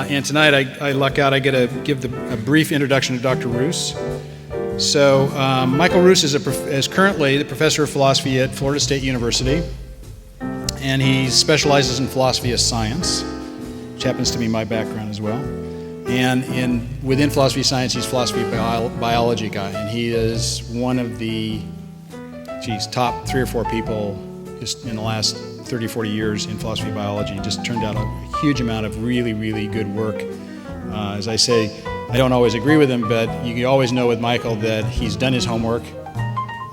And tonight I luck out, I get to give a brief introduction to Dr. Ruse. So Michael Ruse is currently the professor of philosophy at Florida State University, and he specializes in philosophy of science, which happens to be my background as well. And within philosophy of science, he's a philosophy of biology guy, and he is one of the top 3 or 4 people just in the last 30 or 40 years in philosophy of biology. Just turned out a huge amount of really, really good work. As I say, I don't always agree with him, but you always know with Michael that he's done his homework,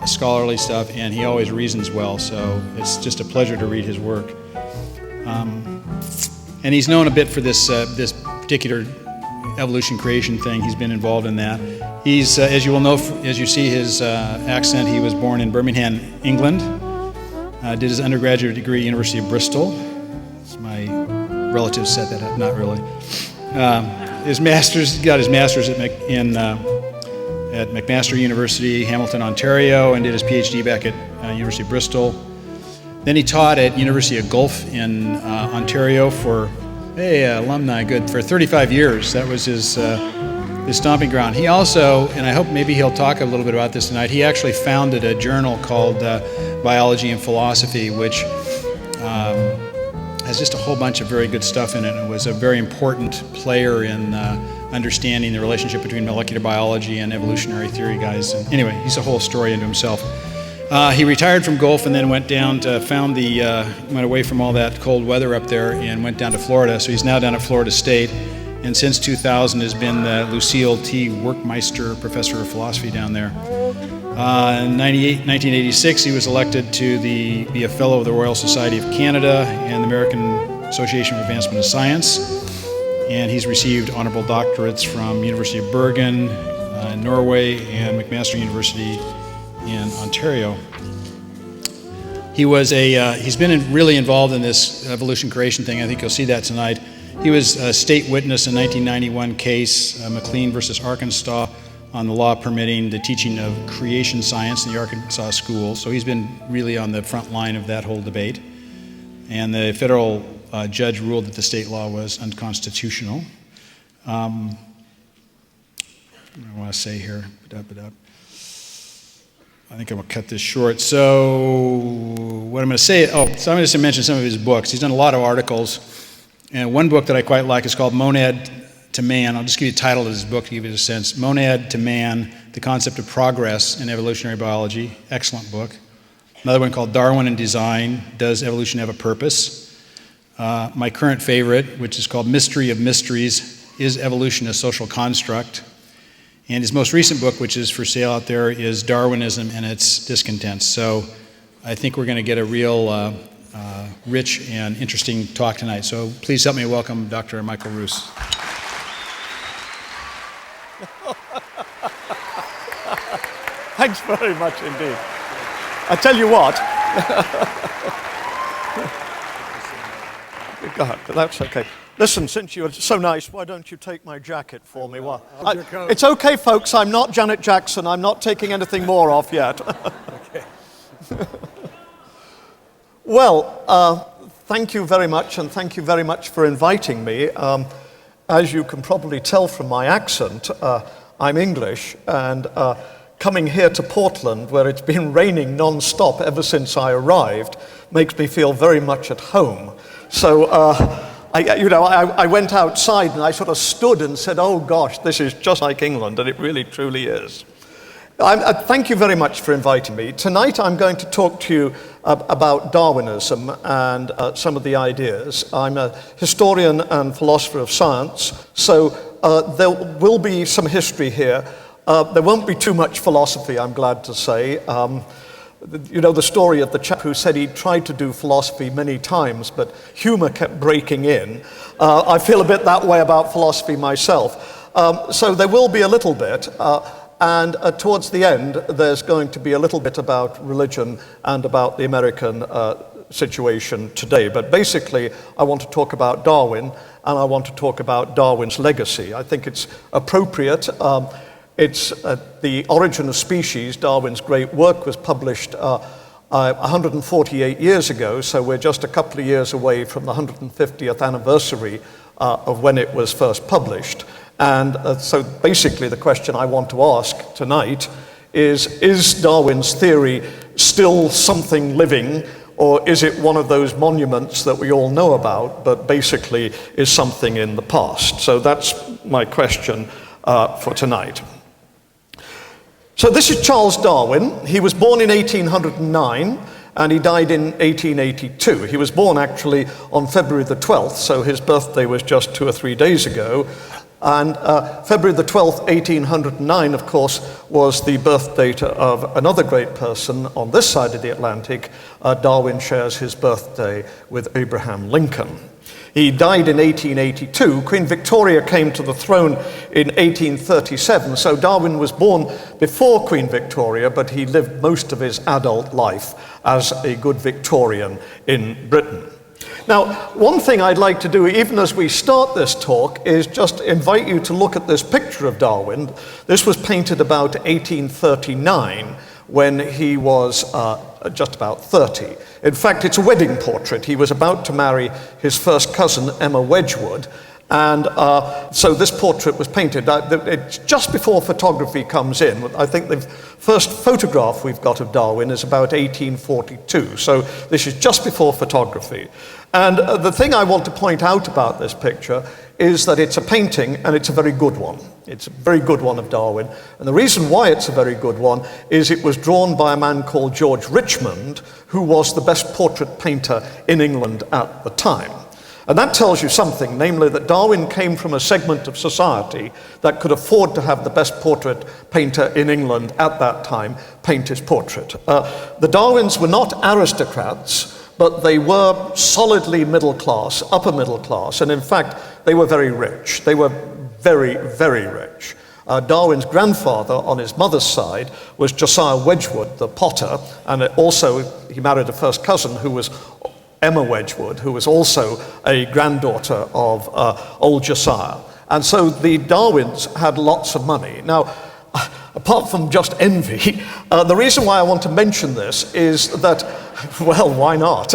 scholarly stuff, and he always reasons well, so it's just a pleasure to read his work. And he's known a bit for this particular evolution creation thing. He's been involved in that. He's, as you will know, as you see his accent, he was born in Birmingham, England. Did his undergraduate degree at the University of Bristol. My relatives said that, not really. His master's, got his master's at McMaster University, Hamilton, Ontario, and did his PhD back at University of Bristol. Then he taught at University of Guelph in Ontario for, alumni, good, for 35 years. That was his stomping ground. He also, and I hope maybe he'll talk a little bit about this tonight, he actually founded a journal called Biology and Philosophy, which has just a whole bunch of very good stuff in it. It was a very important player in understanding the relationship between molecular biology and evolutionary theory guys. And anyway, he's a whole story into himself. He retired from Gulf and then went down to went away from all that cold weather up there and went down to Florida. So he's now down at Florida State, and since 2000 has been the Lucille T. Werkmeister Professor of Philosophy down there. In 1986, he was elected to be a Fellow of the Royal Society of Canada and the American Association for Advancement of Science, and he's received honorable doctorates from University of Bergen in Norway and McMaster University in Ontario. He's been really involved in this evolution creation thing. I think you'll see that tonight. He was a state witness in 1991 case, McLean versus Arkansas, on the law permitting the teaching of creation science in the Arkansas schools. So he's been really on the front line of that whole debate. And the federal judge ruled that the state law was unconstitutional. What do I want to say here? I think I'm going to cut this short. So what I'm going to say, so I'm going to mention some of his books. He's done a lot of articles. And one book that I quite like is called Monad to Man. I'll just give you the title of this book to give you a sense. Monad to Man, The Concept of Progress in Evolutionary Biology. Excellent book. Another one called Darwin and Design, Does Evolution Have a Purpose? My current favorite, which is called Mystery of Mysteries, Is Evolution a Social Construct? And his most recent book, which is for sale out there, is Darwinism and Its Discontents. So I think we're going to get a real rich and interesting talk tonight. So please help me welcome Dr. Michael Ruse. Thanks very much indeed. I tell you what. Go ahead, that's okay. Listen, since you're so nice, why don't you take my jacket for me? It's okay, folks. I'm not Janet Jackson. I'm not taking anything more off yet. Okay. Well, thank you very much, and thank you very much for inviting me. As you can probably tell from my accent, I'm English, and coming here to Portland, where it's been raining non-stop ever since I arrived, makes me feel very much at home. So, I went outside and I sort of stood and said, oh gosh, this is just like England, and it really truly is. Thank you very much for inviting me. Tonight I'm going to talk to you about Darwinism and some of the ideas. I'm a historian and philosopher of science, so there will be some history here. There won't be too much philosophy, I'm glad to say. You know the story of the chap who said he tried to do philosophy many times, but humor kept breaking in. I feel a bit that way about philosophy myself. So there will be a little bit. And towards the end, there's going to be a little bit about religion and about the American situation today. But basically, I want to talk about Darwin, and I want to talk about Darwin's legacy. I think it's appropriate. It's The Origin of Species, Darwin's great work, was published 148 years ago, so we're just a couple of years away from the 150th anniversary of when it was first published. And so basically the question I want to ask tonight is Darwin's theory still something living, or is it one of those monuments that we all know about, but basically is something in the past? So that's my question for tonight. So this is Charles Darwin. He was born in 1809 and he died in 1882. He was born actually on February the 12th, so his birthday was just 2 or 3 days ago. And February the 12th, 1809, of course, was the birth date of another great person on this side of the Atlantic. Darwin shares his birthday with Abraham Lincoln. He died in 1882. Queen Victoria came to the throne in 1837, so Darwin was born before Queen Victoria, but he lived most of his adult life as a good Victorian in Britain. Now, one thing I'd like to do, even as we start this talk, is just invite you to look at this picture of Darwin. This was painted about 1839, when he was just about 30. In fact, it's a wedding portrait. He was about to marry his first cousin, Emma Wedgwood, and so this portrait was painted. It's just before photography comes in. I think the first photograph we've got of Darwin is about 1842, so this is just before photography. And the thing I want to point out about this picture is that it's a painting, and it's a very good one. It's a very good one of Darwin. And the reason why it's a very good one is it was drawn by a man called George Richmond, who was the best portrait painter in England at the time. And that tells you something, namely that Darwin came from a segment of society that could afford to have the best portrait painter in England at that time paint his portrait. The Darwins were not aristocrats, but they were solidly middle class, upper middle class, and in fact, they were very rich. They were very, very rich. Darwin's grandfather on his mother's side was Josiah Wedgwood, the potter, and also he married a first cousin who was Emma Wedgwood, who was also a granddaughter of old Josiah. And so the Darwins had lots of money. Now, apart from just envy, the reason why I want to mention this is that, well, why not?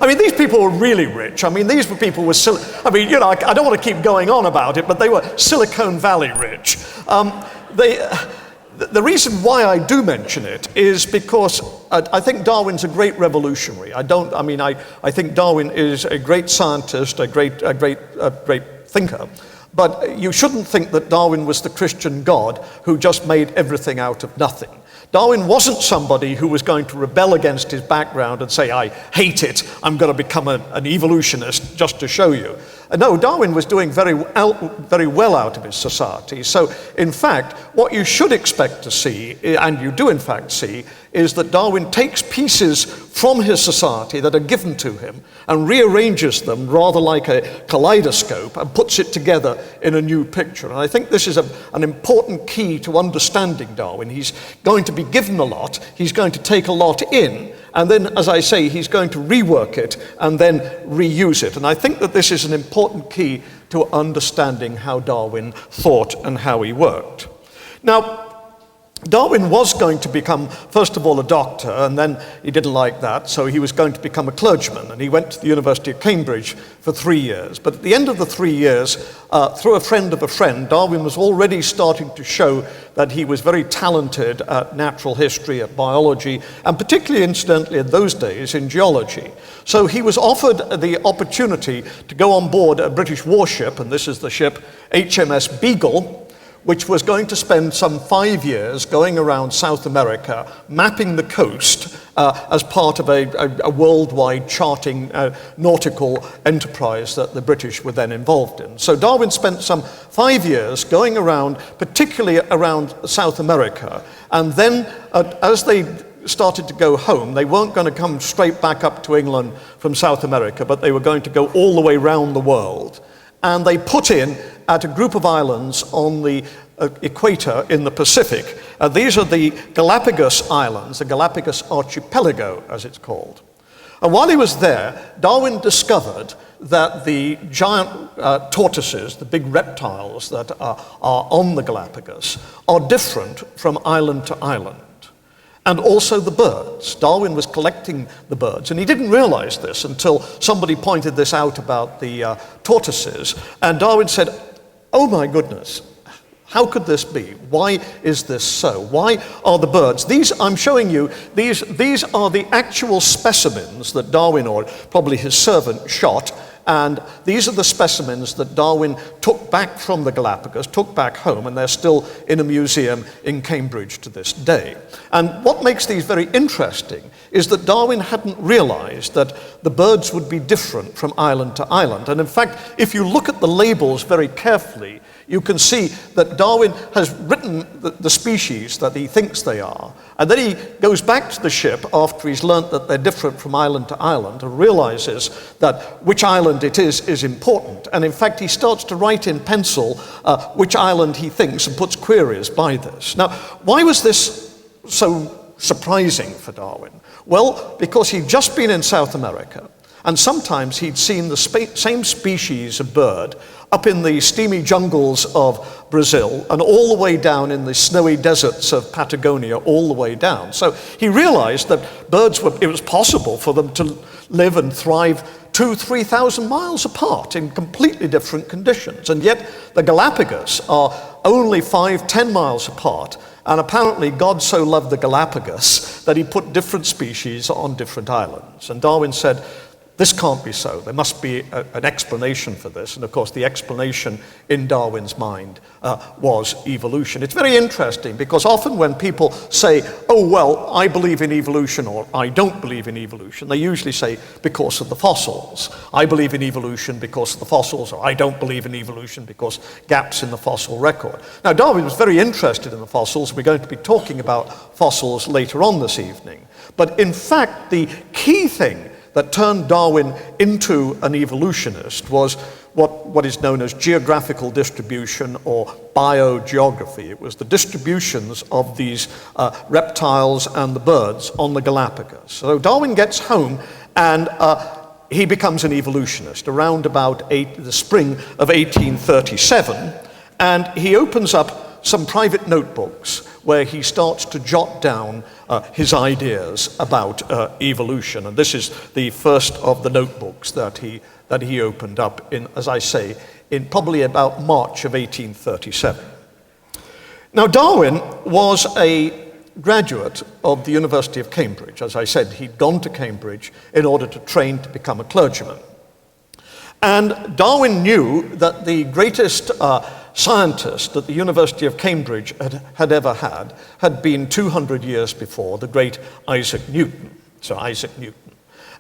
I mean, these people were really rich. I mean, these were people with, I mean, you know, I don't want to keep going on about it, but they were Silicon Valley rich. The reason why I do mention it is because I think Darwin's a great revolutionary. I think Darwin is a great scientist, a great thinker. But you shouldn't think that Darwin was the Christian God who just made everything out of nothing. Darwin wasn't somebody who was going to rebel against his background and say, I hate it, I'm going to become an evolutionist just to show you. No, Darwin was doing very well out of his society. So, in fact, what you should expect to see, and you do in fact see, is that Darwin takes pieces from his society that are given to him and rearranges them rather like a kaleidoscope and puts it together in a new picture. And I think this is an important key to understanding Darwin. He's going to be given a lot, he's going to take a lot in, and then, as I say, he's going to rework it and then reuse it. And I think that this is an important key to understanding how Darwin thought and how he worked. Now, Darwin was going to become, first of all, a doctor, and then he didn't like that, so he was going to become a clergyman, and he went to the University of Cambridge for 3 years. But at the end of the 3 years, through a friend of a friend, Darwin was already starting to show that he was very talented at natural history, at biology, and particularly, incidentally, in those days, in geology. So he was offered the opportunity to go on board a British warship, and this is the ship HMS Beagle, which was going to spend some 5 years going around South America, mapping the coast as part of a worldwide charting nautical enterprise that the British were then involved in. So Darwin spent some 5 years going around, particularly around South America, and then as they started to go home, they weren't going to come straight back up to England from South America, but they were going to go all the way around the world. And they put in at a group of islands on the equator in the Pacific. These are the Galapagos Islands, the Galapagos Archipelago, as it's called. And while he was there, Darwin discovered that the giant tortoises, the big reptiles that are on the Galapagos, are different from island to island. and also the birds. Darwin was collecting the birds, and he didn't realize this until somebody pointed this out about the tortoises, and Darwin said, "Oh my goodness, how could this be? Why is this so? Why are the birds?" I'm showing you, these are the actual specimens that Darwin, or probably his servant, shot. And these are the specimens that Darwin took back from the Galapagos, took back home, and they're still in a museum in Cambridge to this day. And what makes these very interesting is that Darwin hadn't realized that the birds would be different from island to island. And in fact, if you look at the labels very carefully, you can see that Darwin has written the species that he thinks they are, and then he goes back to the ship after he's learnt that they're different from island to island and realizes that which island it is important. And in fact, he starts to write in pencil which island he thinks and puts queries by this. Now, why was this so surprising for Darwin? Well, because he'd just been in South America, and sometimes he'd seen the same species of bird up in the steamy jungles of Brazil and all the way down in the snowy deserts of Patagonia, all the way down. So he realized that it was possible for them to live and thrive 2,000-3,000 miles apart in completely different conditions. And yet the Galapagos are only 5-10 miles apart. And apparently God so loved the Galapagos that he put different species on different islands. And Darwin said, this can't be so. There must be an explanation for this. And of course, the explanation in Darwin's mind was evolution. It's very interesting because often when people say, oh, well, I believe in evolution or I don't believe in evolution, they usually say because of the fossils. I believe in evolution because of the fossils, or I don't believe in evolution because gaps in the fossil record. Now, Darwin was very interested in the fossils. We're going to be talking about fossils later on this evening. But in fact, the key thing that turned Darwin into an evolutionist was what is known as geographical distribution or biogeography. It was the distributions of these reptiles and the birds on the Galapagos. So Darwin gets home and he becomes an evolutionist around about the spring of 1837, and he opens up some private notebooks where he starts to jot down his ideas about evolution. And this is the first of the notebooks that he opened up in, as I say, in probably about March of 1837. Now, Darwin was a graduate of the University of Cambridge. As I said, he'd gone to Cambridge in order to train to become a clergyman. And Darwin knew that the greatest scientist that the University of Cambridge had ever had been 200 years before, the great Isaac Newton, Sir Isaac Newton.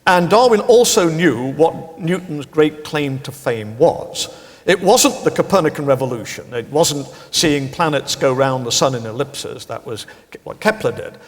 And Darwin also knew what Newton's great claim to fame was. It wasn't the Copernican revolution. It wasn't seeing planets go round the sun in ellipses. That was what Kepler did.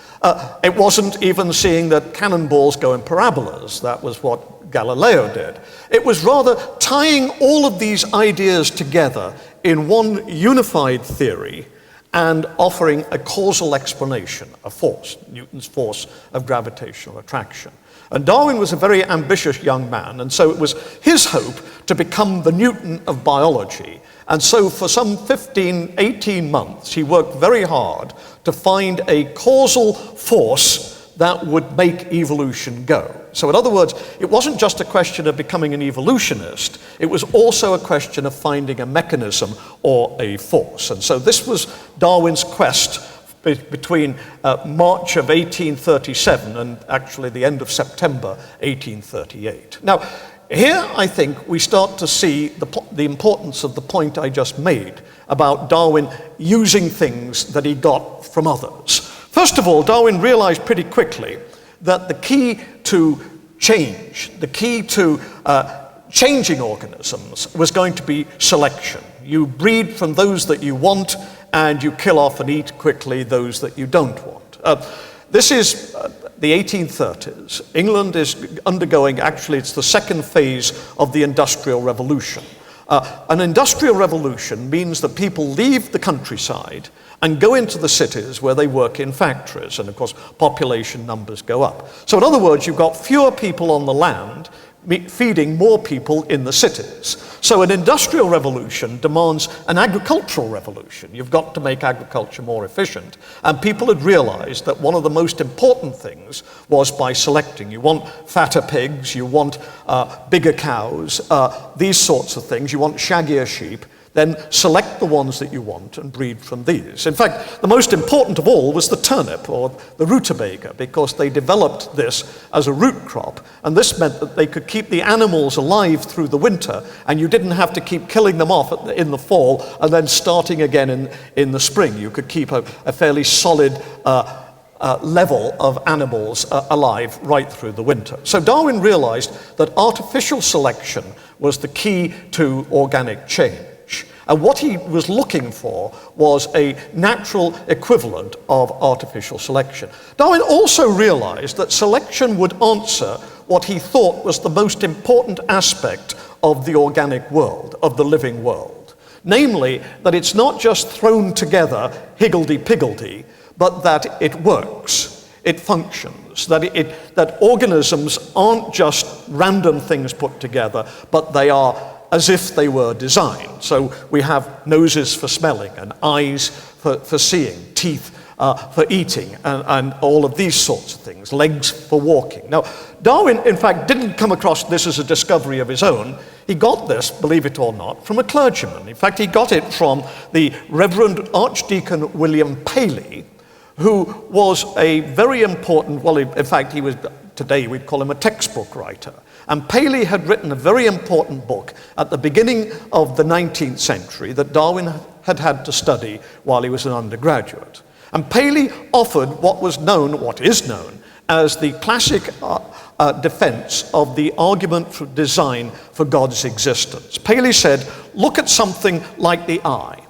It wasn't even seeing that cannonballs go in parabolas. That was what Galileo did. It was rather tying all of these ideas together in one unified theory and offering a causal explanation, a force, Newton's force of gravitational attraction. And Darwin was a very ambitious young man, and so it was his hope to become the Newton of biology. And so for some 15, 18 months, he worked very hard to find a causal force that would make evolution go. So in other words, it wasn't just a question of becoming an evolutionist, it was also a question of finding a mechanism or a force. And so this was Darwin's quest between March of 1837 and actually the end of September 1838. Now, here I think we start to see the importance of the point I just made about Darwin using things that he got from others. First of all, Darwin realized pretty quickly that the key to change, the key to changing organisms was going to be selection. You breed from those that you want, and you kill off and eat quickly those that you don't want. This is the 1830s. England is undergoing, actually, it's the second phase of the Industrial Revolution. An industrial revolution means that people leave the countryside and go into the cities where they work in factories, and of course population numbers go up. So in other words, you've got fewer people on the land, feeding more people in the cities. So an industrial revolution demands an agricultural revolution. You've got to make agriculture more efficient. And people had realized that one of the most important things was by selecting. You want fatter pigs, you want bigger cows, these sorts of things. You want shaggier sheep. Then select the ones that you want and breed from these. In fact, the most important of all was the turnip, or the rutabaga, because they developed this as a root crop, and this meant that they could keep the animals alive through the winter, and you didn't have to keep killing them off in the fall and then starting again in the spring. You could keep a fairly solid level of animals alive right through the winter. So Darwin realized that artificial selection was the key to organic change. And what he was looking for was a natural equivalent of artificial selection. Darwin also realized that selection would answer what he thought was the most important aspect of the organic world, of the living world. Namely, that it's not just thrown together higgledy-piggledy, but that it works, it functions, that organisms aren't just random things put together, but they are as if they were designed. So we have noses for smelling, and eyes for seeing, teeth for eating, and all of these sorts of things, legs for walking. Now, Darwin, in fact, didn't come across this as a discovery of his own. He got this, believe it or not, from a clergyman. In fact, he got it from the Reverend Archdeacon William Paley, who was a very important, well, in fact, he was, today we'd call him a textbook writer. And Paley had written a very important book at the beginning of the 19th century that Darwin had had to study while he was an undergraduate. And Paley offered what is known as the classic defense of the argument for design for God's existence. Paley said, look at something like the eye.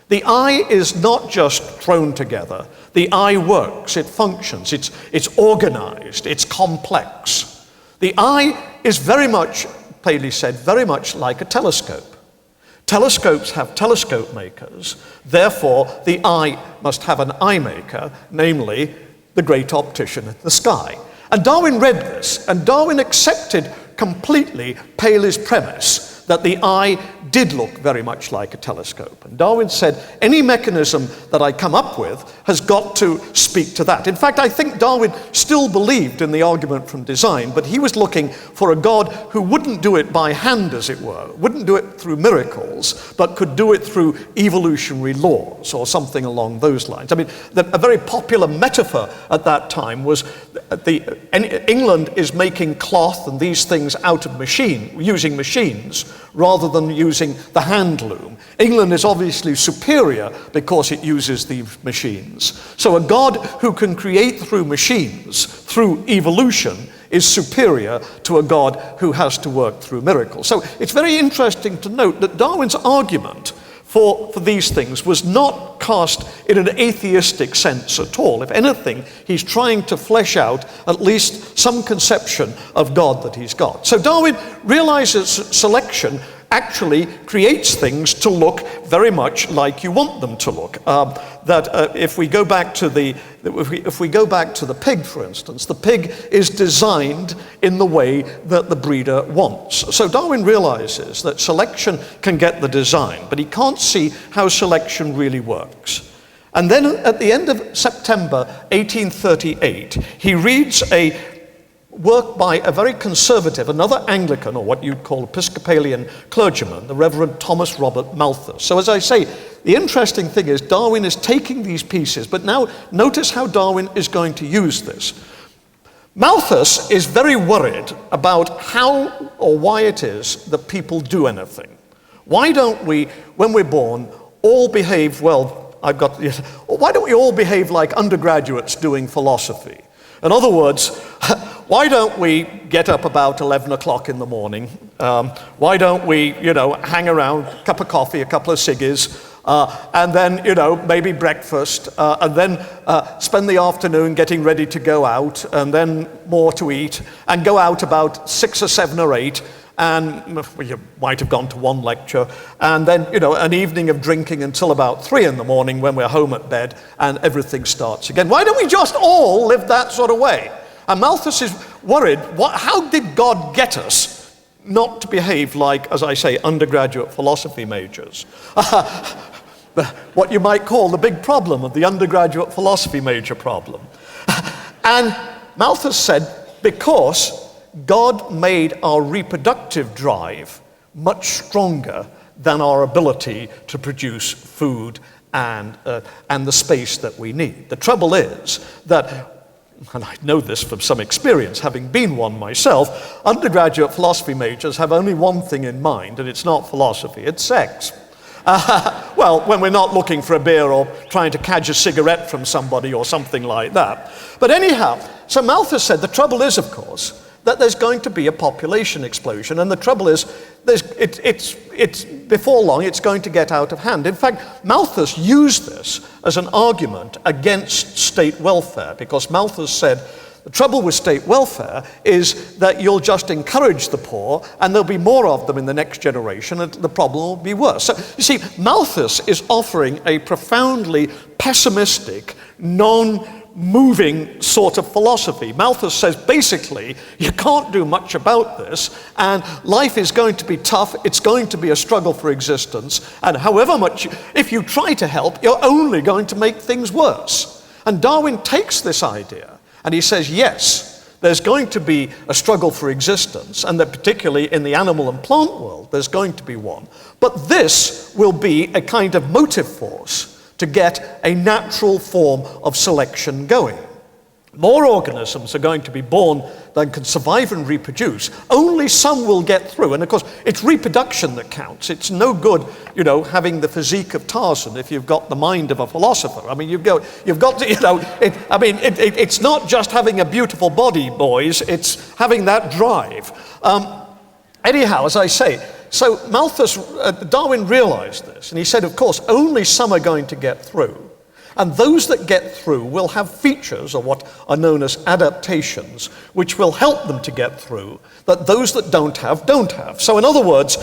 The eye is not just thrown together. The eye works, it functions, it's organized, it's complex. The eye is very much, Paley said, very much like a telescope. Telescopes have telescope makers, therefore the eye must have an eye maker, namely the great optician in the sky. And Darwin read this, and Darwin accepted completely Paley's premise that the eye did look very much like a telescope. And Darwin said, any mechanism that I come up with has got to speak to that. In fact, I think Darwin still believed in the argument from design, but he was looking for a God who wouldn't do it by hand, as it were, wouldn't do it through miracles, but could do it through evolutionary laws or something along those lines. I mean, a very popular metaphor at that time was England is making cloth and these things out of using machines, rather than using the hand loom. England is obviously superior because it uses these machines. So a God who can create through machines, through evolution, is superior to a God who has to work through miracles. So it's very interesting to note that Darwin's argument for these things was not cast in an atheistic sense at all. If anything, he's trying to flesh out at least some conception of God that he's got. So Darwin realizes selection actually creates things to look very much like you want them to look. If we go back to the pig, for instance, the pig is designed in the way that the breeder wants. So Darwin realizes that selection can get the design, but he can't see how selection really works. And then at the end of September 1838, he reads a work by a very conservative, another Anglican, or what you'd call Episcopalian clergyman, the Reverend Thomas Robert Malthus. So as I say, the interesting thing is Darwin is taking these pieces, but now notice how Darwin is going to use this. Malthus is very worried about how or why it is that people do anything. Why don't we, when we're born, all behave, why don't we all behave like undergraduates doing philosophy? In other words, why don't we get up about 11 o'clock in the morning? Why don't we, hang around, a cup of coffee, a couple of ciggies, and then, maybe breakfast, and then spend the afternoon getting ready to go out, and then more to eat, and go out about 6 or 7 or 8, and you might have gone to one lecture, and then, an evening of drinking until about 3 in the morning when we're home at bed, and everything starts again. Why don't we just all live that sort of way? And Malthus is worried, how did God get us not to behave like, as I say, undergraduate philosophy majors? What you might call the big problem of the undergraduate philosophy major problem. And Malthus said, because God made our reproductive drive much stronger than our ability to produce food and the space that we need. The trouble is that, and I know this from some experience, having been one myself, undergraduate philosophy majors have only one thing in mind, and it's not philosophy, it's sex. Well, when we're not looking for a beer or trying to catch a cigarette from somebody or something like that. But anyhow, so Malthus said the trouble is, of course, that there's going to be a population explosion, and the trouble is, it's before long it's going to get out of hand. In fact, Malthus used this as an argument against state welfare, because Malthus said the trouble with state welfare is that you'll just encourage the poor, and there'll be more of them in the next generation, and the problem will be worse. So, you see, Malthus is offering a profoundly pessimistic, non-moving sort of philosophy. Malthus says, basically, you can't do much about this, and life is going to be tough, it's going to be a struggle for existence, and however much, if you try to help, you're only going to make things worse. And Darwin takes this idea, and he says, yes, there's going to be a struggle for existence, and that particularly in the animal and plant world, there's going to be one. But this will be a kind of motive force to get a natural form of selection going. More organisms are going to be born than can survive and reproduce. Only some will get through. And of course, it's reproduction that counts. It's no good, having the physique of Tarzan if you've got the mind of a philosopher. I mean, you've got to, it's not just having a beautiful body, boys. It's having that drive. Anyhow, as I say, so Darwin realized this, and he said, of course, only some are going to get through. And those that get through will have features, or what are known as adaptations, which will help them to get through, that those that don't have. So in other words,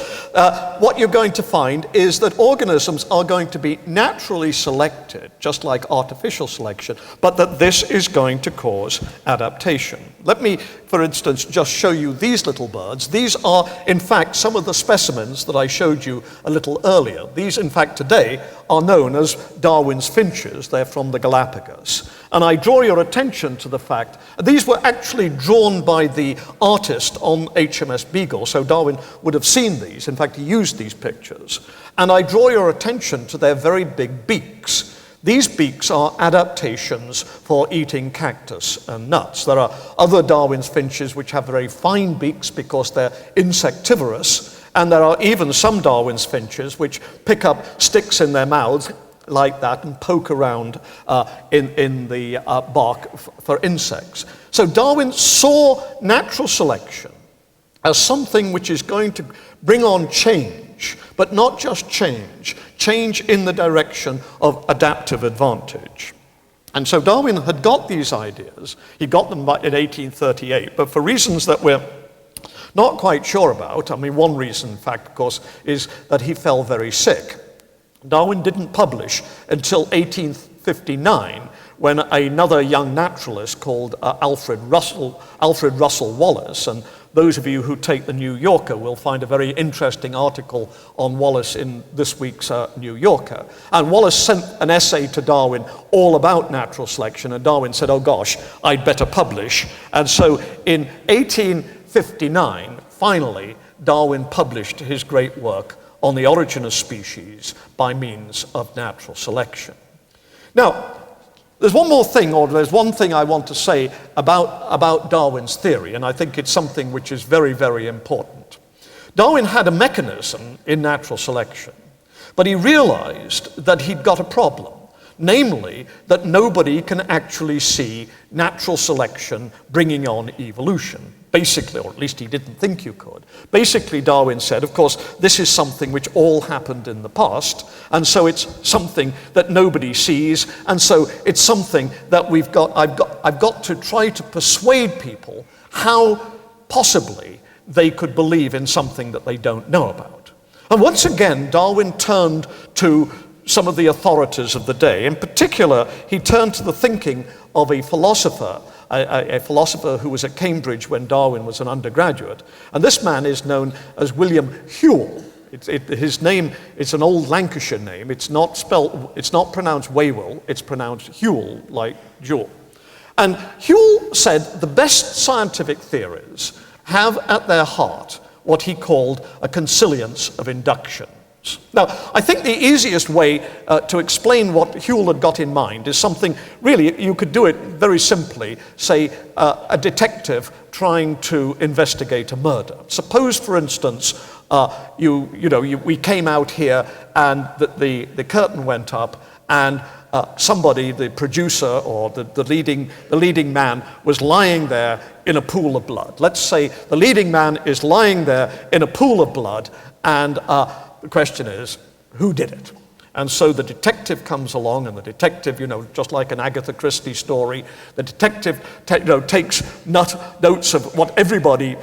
what you're going to find is that organisms are going to be naturally selected, just like artificial selection, but that this is going to cause adaptation. Let me, for instance, just show you these little birds. These are, in fact, some of the specimens that I showed you a little earlier. These, in fact, today are known as Darwin's finches. They're from the Galapagos. And I draw your attention to the fact, these were actually drawn by the artist on HMS Beagle, so Darwin would have seen these. In fact, he used these pictures. And I draw your attention to their very big beaks. These beaks are adaptations for eating cactus and nuts. There are other Darwin's finches which have very fine beaks because they're insectivorous, and there are even some Darwin's finches which pick up sticks in their mouths like that and poke around in the bark for insects. So Darwin saw natural selection as something which is going to bring on change, but not just change in the direction of adaptive advantage. And so Darwin had got these ideas. He got them in 1838, but for reasons that we're not quite sure about. I mean, one reason, in fact, of course, is that he fell very sick. Darwin didn't publish until 1859, when another young naturalist called Alfred Russel Wallace, and those of you who take the New Yorker will find a very interesting article on Wallace in this week's New Yorker. And Wallace sent an essay to Darwin all about natural selection, and Darwin said, oh gosh, I'd better publish. And so in 1859, finally, Darwin published his great work on the origin of species by means of natural selection. Now, there's one more thing, or there's one thing I want to say about Darwin's theory, and I think it's something which is very, very important. Darwin had a mechanism in natural selection, but he realized that he'd got a problem, namely that nobody can actually see natural selection bringing on evolution. Basically, or at least he didn't think you could. Basically, Darwin said, of course, this is something which all happened in the past, and so it's something that nobody sees, and so it's something that I've got to try to persuade people how possibly they could believe in something that they don't know about. And once again, Darwin turned to some of the authorities of the day. In particular, he turned to the thinking of a philosopher who was at Cambridge when Darwin was an undergraduate. And this man is known as William Whewell. His name is an old Lancashire name. It's not pronounced Whewell, it's pronounced Whewell, like jewel. And Whewell said the best scientific theories have at their heart what he called a consilience of induction. Now, I think the easiest way to explain what Whewell had got in mind is something, really, you could do it very simply, say, a detective trying to investigate a murder. Suppose, for instance, we came out here and the curtain went up and somebody, the producer or the leading man, was lying there in a pool of blood. Let's say the leading man is lying there in a pool of blood, and the question is, who did it? And so the detective comes along, and the detective, just like an Agatha Christie story, the detective takes notes of what everybody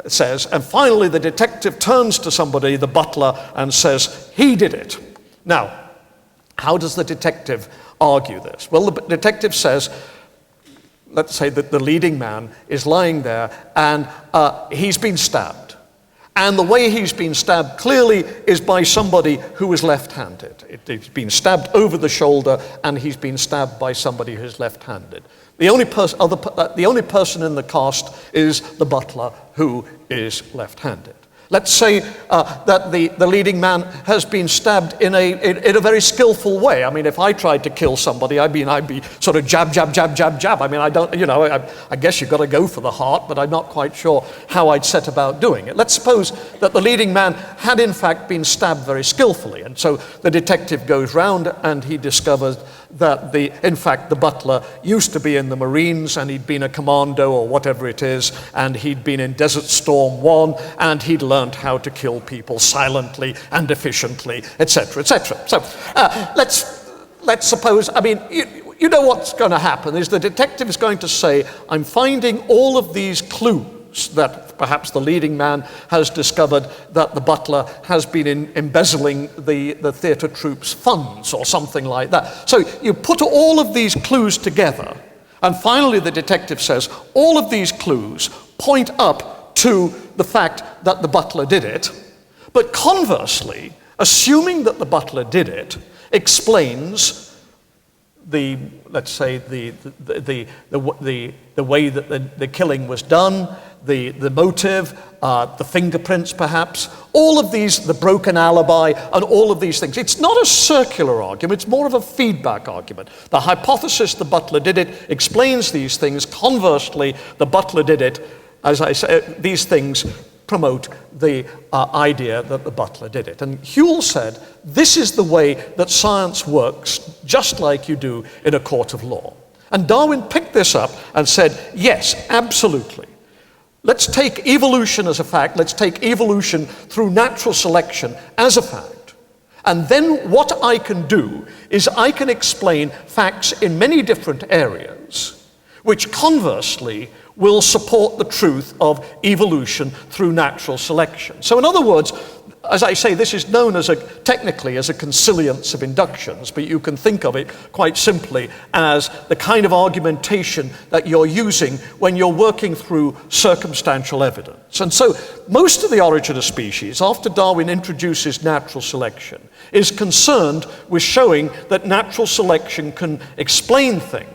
says, and finally the detective turns to somebody, the butler, and says, he did it. Now, how does the detective argue this? Well, the detective says, let's say that the leading man is lying there, and he's been stabbed. And the way he's been stabbed clearly is by somebody who is left-handed. He's been stabbed over the shoulder, and he's been stabbed by somebody who's left-handed. The only person in the cast is the butler, who is left-handed. Let's say that the leading man has been stabbed in a very skillful way. I mean, if I tried to kill somebody, I'd be sort of jab, jab, jab, jab, jab. I mean, I guess you've got to go for the heart, but I'm not quite sure how I'd set about doing it. Let's suppose that the leading man had in fact been stabbed very skillfully, and so the detective goes round and he discovers that in fact the butler used to be in the Marines, and he'd been a commando or whatever it is, and he'd been in Desert Storm 1, and he'd learned how to kill people silently and efficiently, etc., etc. So let's suppose, I mean, you know what's going to happen is the detective is going to say, I'm finding all of these clues that perhaps the leading man has discovered that the butler has been embezzling the theatre troupe's funds or something like that. So you put all of these clues together, and finally the detective says, all of these clues point up to the fact that the butler did it, but conversely, assuming that the butler did it, explains the way that the killing was done, the motive, the fingerprints perhaps, all of these, the broken alibi, and all of these things. It's not a circular argument, it's more of a feedback argument. The hypothesis the butler did it explains these things. Conversely, the butler did it. As I say, these things promote the idea that the butler did it. And Whewell said, this is the way that science works, just like you do in a court of law. And Darwin picked this up and said, yes, absolutely. Let's take evolution as a fact. Let's take evolution through natural selection as a fact. And then what I can do is I can explain facts in many different areas, which conversely will support the truth of evolution through natural selection. So in other words, as I say, this is known technically as a consilience of inductions, but you can think of it quite simply as the kind of argumentation that you're using when you're working through circumstantial evidence. And so most of the Origin of Species, after Darwin introduces natural selection, is concerned with showing that natural selection can explain things,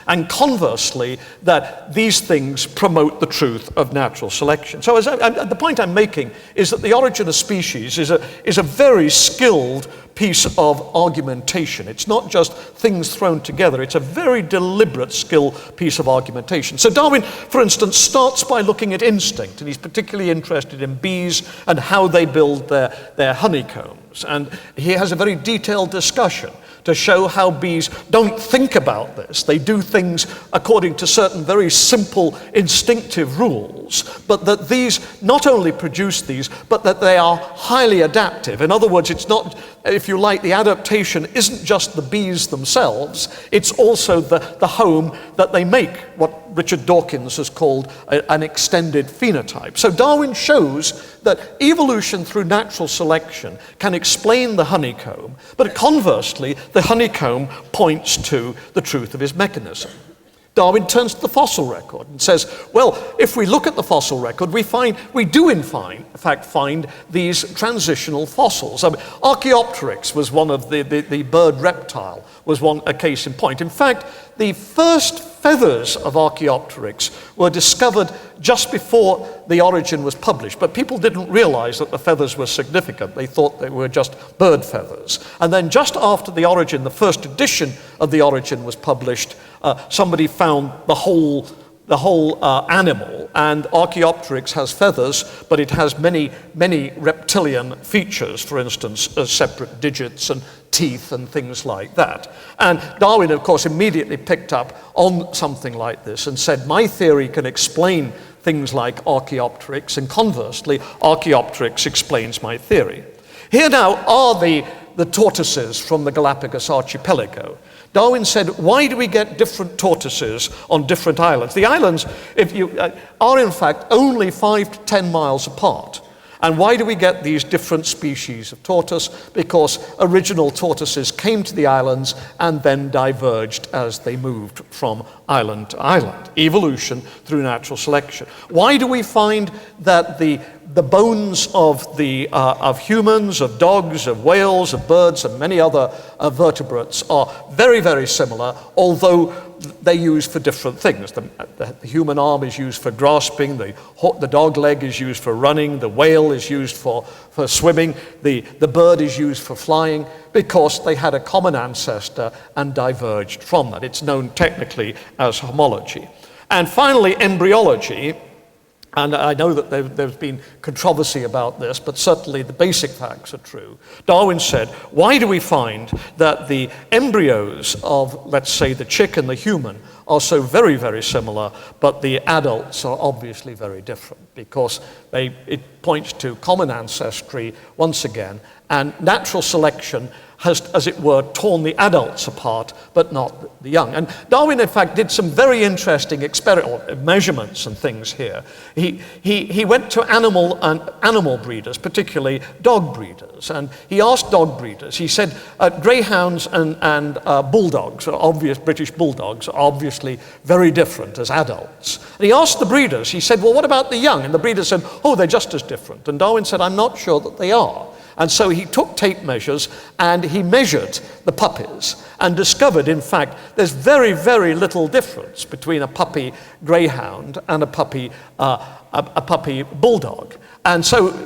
and conversely, that these things promote the truth of natural selection. So the point I'm making is that the Origin of Species is a very skilled piece of argumentation. It's not just things thrown together, it's a very deliberate, skilled piece of argumentation. So Darwin, for instance, starts by looking at instinct, and he's particularly interested in bees and how they build their honeycombs. And he has a very detailed discussion to to show how bees don't think about this. They do things according to certain very simple instinctive rules, but that these not only produce these, but that they are highly adaptive. In other words, it's not, if you like, the adaptation isn't just the bees themselves, it's also the home that they make, what Richard Dawkins has called an extended phenotype. So Darwin shows that evolution through natural selection can explain the honeycomb, but conversely, the honeycomb points to the truth of his mechanism. Darwin turns to the fossil record and says, well, if we look at the fossil record, we do in fact find these transitional fossils. I mean, Archaeopteryx was one of the bird reptile, was a case in point. In fact, the first feathers of Archaeopteryx were discovered just before The Origin was published, but people didn't realize that the feathers were significant. They thought they were just bird feathers. And then just after The Origin, the first edition of The Origin was published, somebody found the whole animal, and Archaeopteryx has feathers, but it has many, many reptilian features, for instance, separate digits and teeth and things like that. And Darwin, of course, immediately picked up on something like this and said, my theory can explain things like Archaeopteryx, and conversely, Archaeopteryx explains my theory. Here now are the tortoises from the Galapagos archipelago. Darwin said, why do we get different tortoises on different islands? The islands are in fact only 5 to 10 miles apart. And why do we get these different species of tortoise? Because original tortoises came to the islands and then diverged as they moved from island to island. Evolution through natural selection. Why do we find that the bones of humans, of dogs, of whales, of birds, and many other vertebrates are very, very similar, although they're used for different things. The human arm is used for grasping, the dog leg is used for running, the whale is used for swimming, the bird is used for flying, because they had a common ancestor and diverged from that. It's known technically as homology. And finally, embryology. And I know that there's been controversy about this, but certainly the basic facts are true. Darwin said, why do we find that the embryos of, let's say, the chick and the human are so very, very similar, but the adults are obviously very different? Because it points to common ancestry once again, and natural selection has, as it were, torn the adults apart, but not the young. And Darwin, in fact, did some very interesting measurements and things here. He went to animal breeders, particularly dog breeders, and he asked dog breeders, he said, greyhounds and bulldogs, British bulldogs, are obviously very different as adults. And he asked the breeders, he said, well, what about the young? And the breeders said, oh, they're just as different. And Darwin said, I'm not sure that they are. And so he took tape measures and he measured the puppies and discovered, in fact, there's very, very little difference between a puppy greyhound and a puppy bulldog. And so,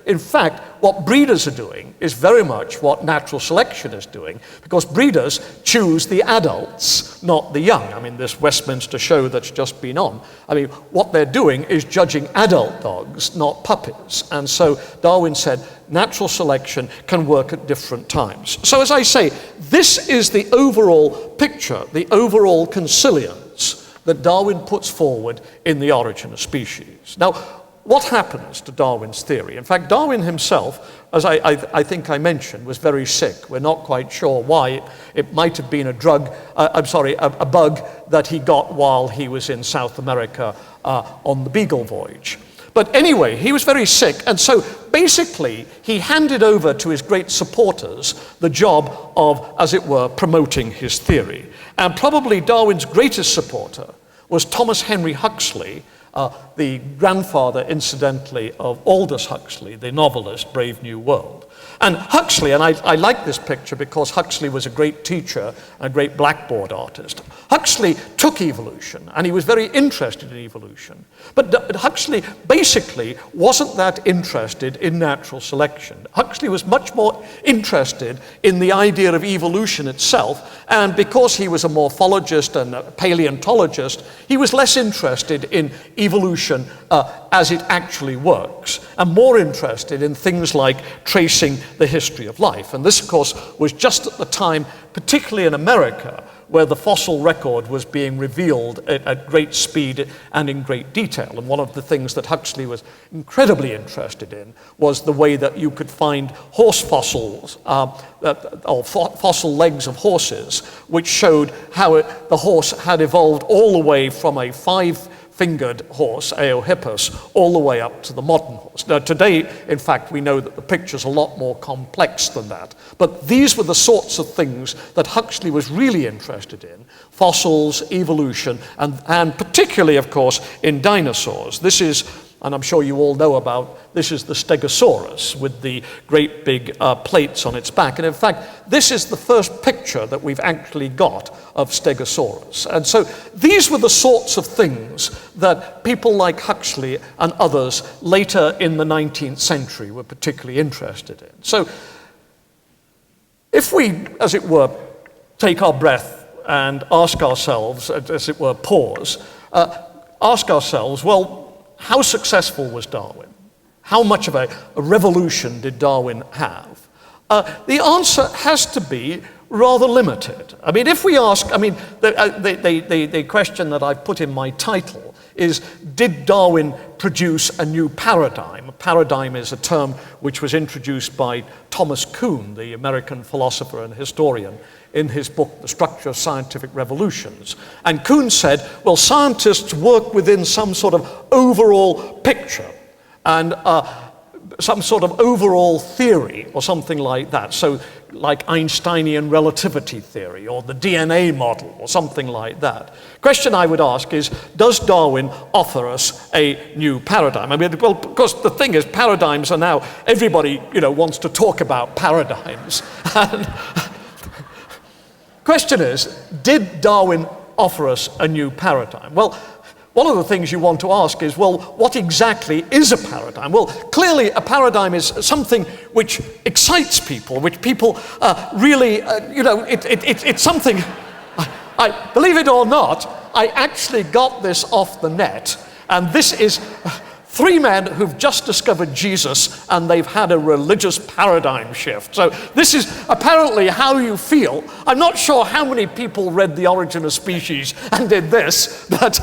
in fact, what breeders are doing is very much what natural selection is doing, because breeders choose the adults, not the young. I mean, this Westminster show that's just been on, I mean, what they're doing is judging adult dogs, not puppies. And so Darwin said natural selection can work at different times. So as I say, this is the overall picture, the overall consilience that Darwin puts forward in The Origin of Species. Now, what happens to Darwin's theory? In fact, Darwin himself, as I think I mentioned, was very sick. We're not quite sure why. It might have been a bug that he got while he was in South America on the Beagle voyage. But anyway, he was very sick, and so basically he handed over to his great supporters the job of, as it were, promoting his theory. And probably Darwin's greatest supporter was Thomas Henry Huxley, the grandfather, incidentally, of Aldous Huxley, the novelist, Brave New World. And Huxley, and I like this picture because Huxley was a great teacher, a great blackboard artist. Huxley took evolution, and he was very interested in evolution. But Huxley basically wasn't that interested in natural selection. Huxley was much more interested in the idea of evolution itself, and because he was a morphologist and a paleontologist, he was less interested in evolution as it actually works, and more interested in things like tracing the history of life. And this, of course, was just at the time, particularly in America, where the fossil record was being revealed at great speed and in great detail. And one of the things that Huxley was incredibly interested in was the way that you could find horse fossils, or fossil legs of horses, which showed how the horse had evolved all the way from a five-fingered horse, Eohippus, all the way up to the modern horse. Now today, in fact, we know that the picture's a lot more complex than that. But these were the sorts of things that Huxley was really interested in: fossils, evolution, and particularly, of course, in dinosaurs. This is, and I'm sure you all know about, this is the Stegosaurus with the great big plates on its back. And in fact, this is the first picture that we've actually got of Stegosaurus. And so these were the sorts of things that people like Huxley and others later in the 19th century were particularly interested in. So if we, as it were, take our breath and ask ourselves, as it were, pause, ask ourselves, well, how successful was Darwin? How much of a revolution did Darwin have? The answer has to be rather limited. I mean, if we ask, I mean, the question that I've put in my title is, did Darwin produce a new paradigm? A paradigm is a term which was introduced by Thomas Kuhn, the American philosopher and historian, in his book, The Structure of Scientific Revolutions. And Kuhn said, well, scientists work within some sort of overall picture and some sort of overall theory or something like that. So like Einsteinian relativity theory or the DNA model or something like that. Question I would ask is, does Darwin offer us a new paradigm? I mean, well, of course, the thing is, paradigms are now, everybody, wants to talk about paradigms. And question is, did Darwin offer us a new paradigm? Well, one of the things you want to ask is, well, what exactly is a paradigm? Well, clearly a paradigm is something which excites people, which people really, it's something, I believe it or not, I actually got this off the net, and this is three men who've just discovered Jesus and they've had a religious paradigm shift. So this is apparently how you feel. I'm not sure how many people read The Origin of Species and did this, but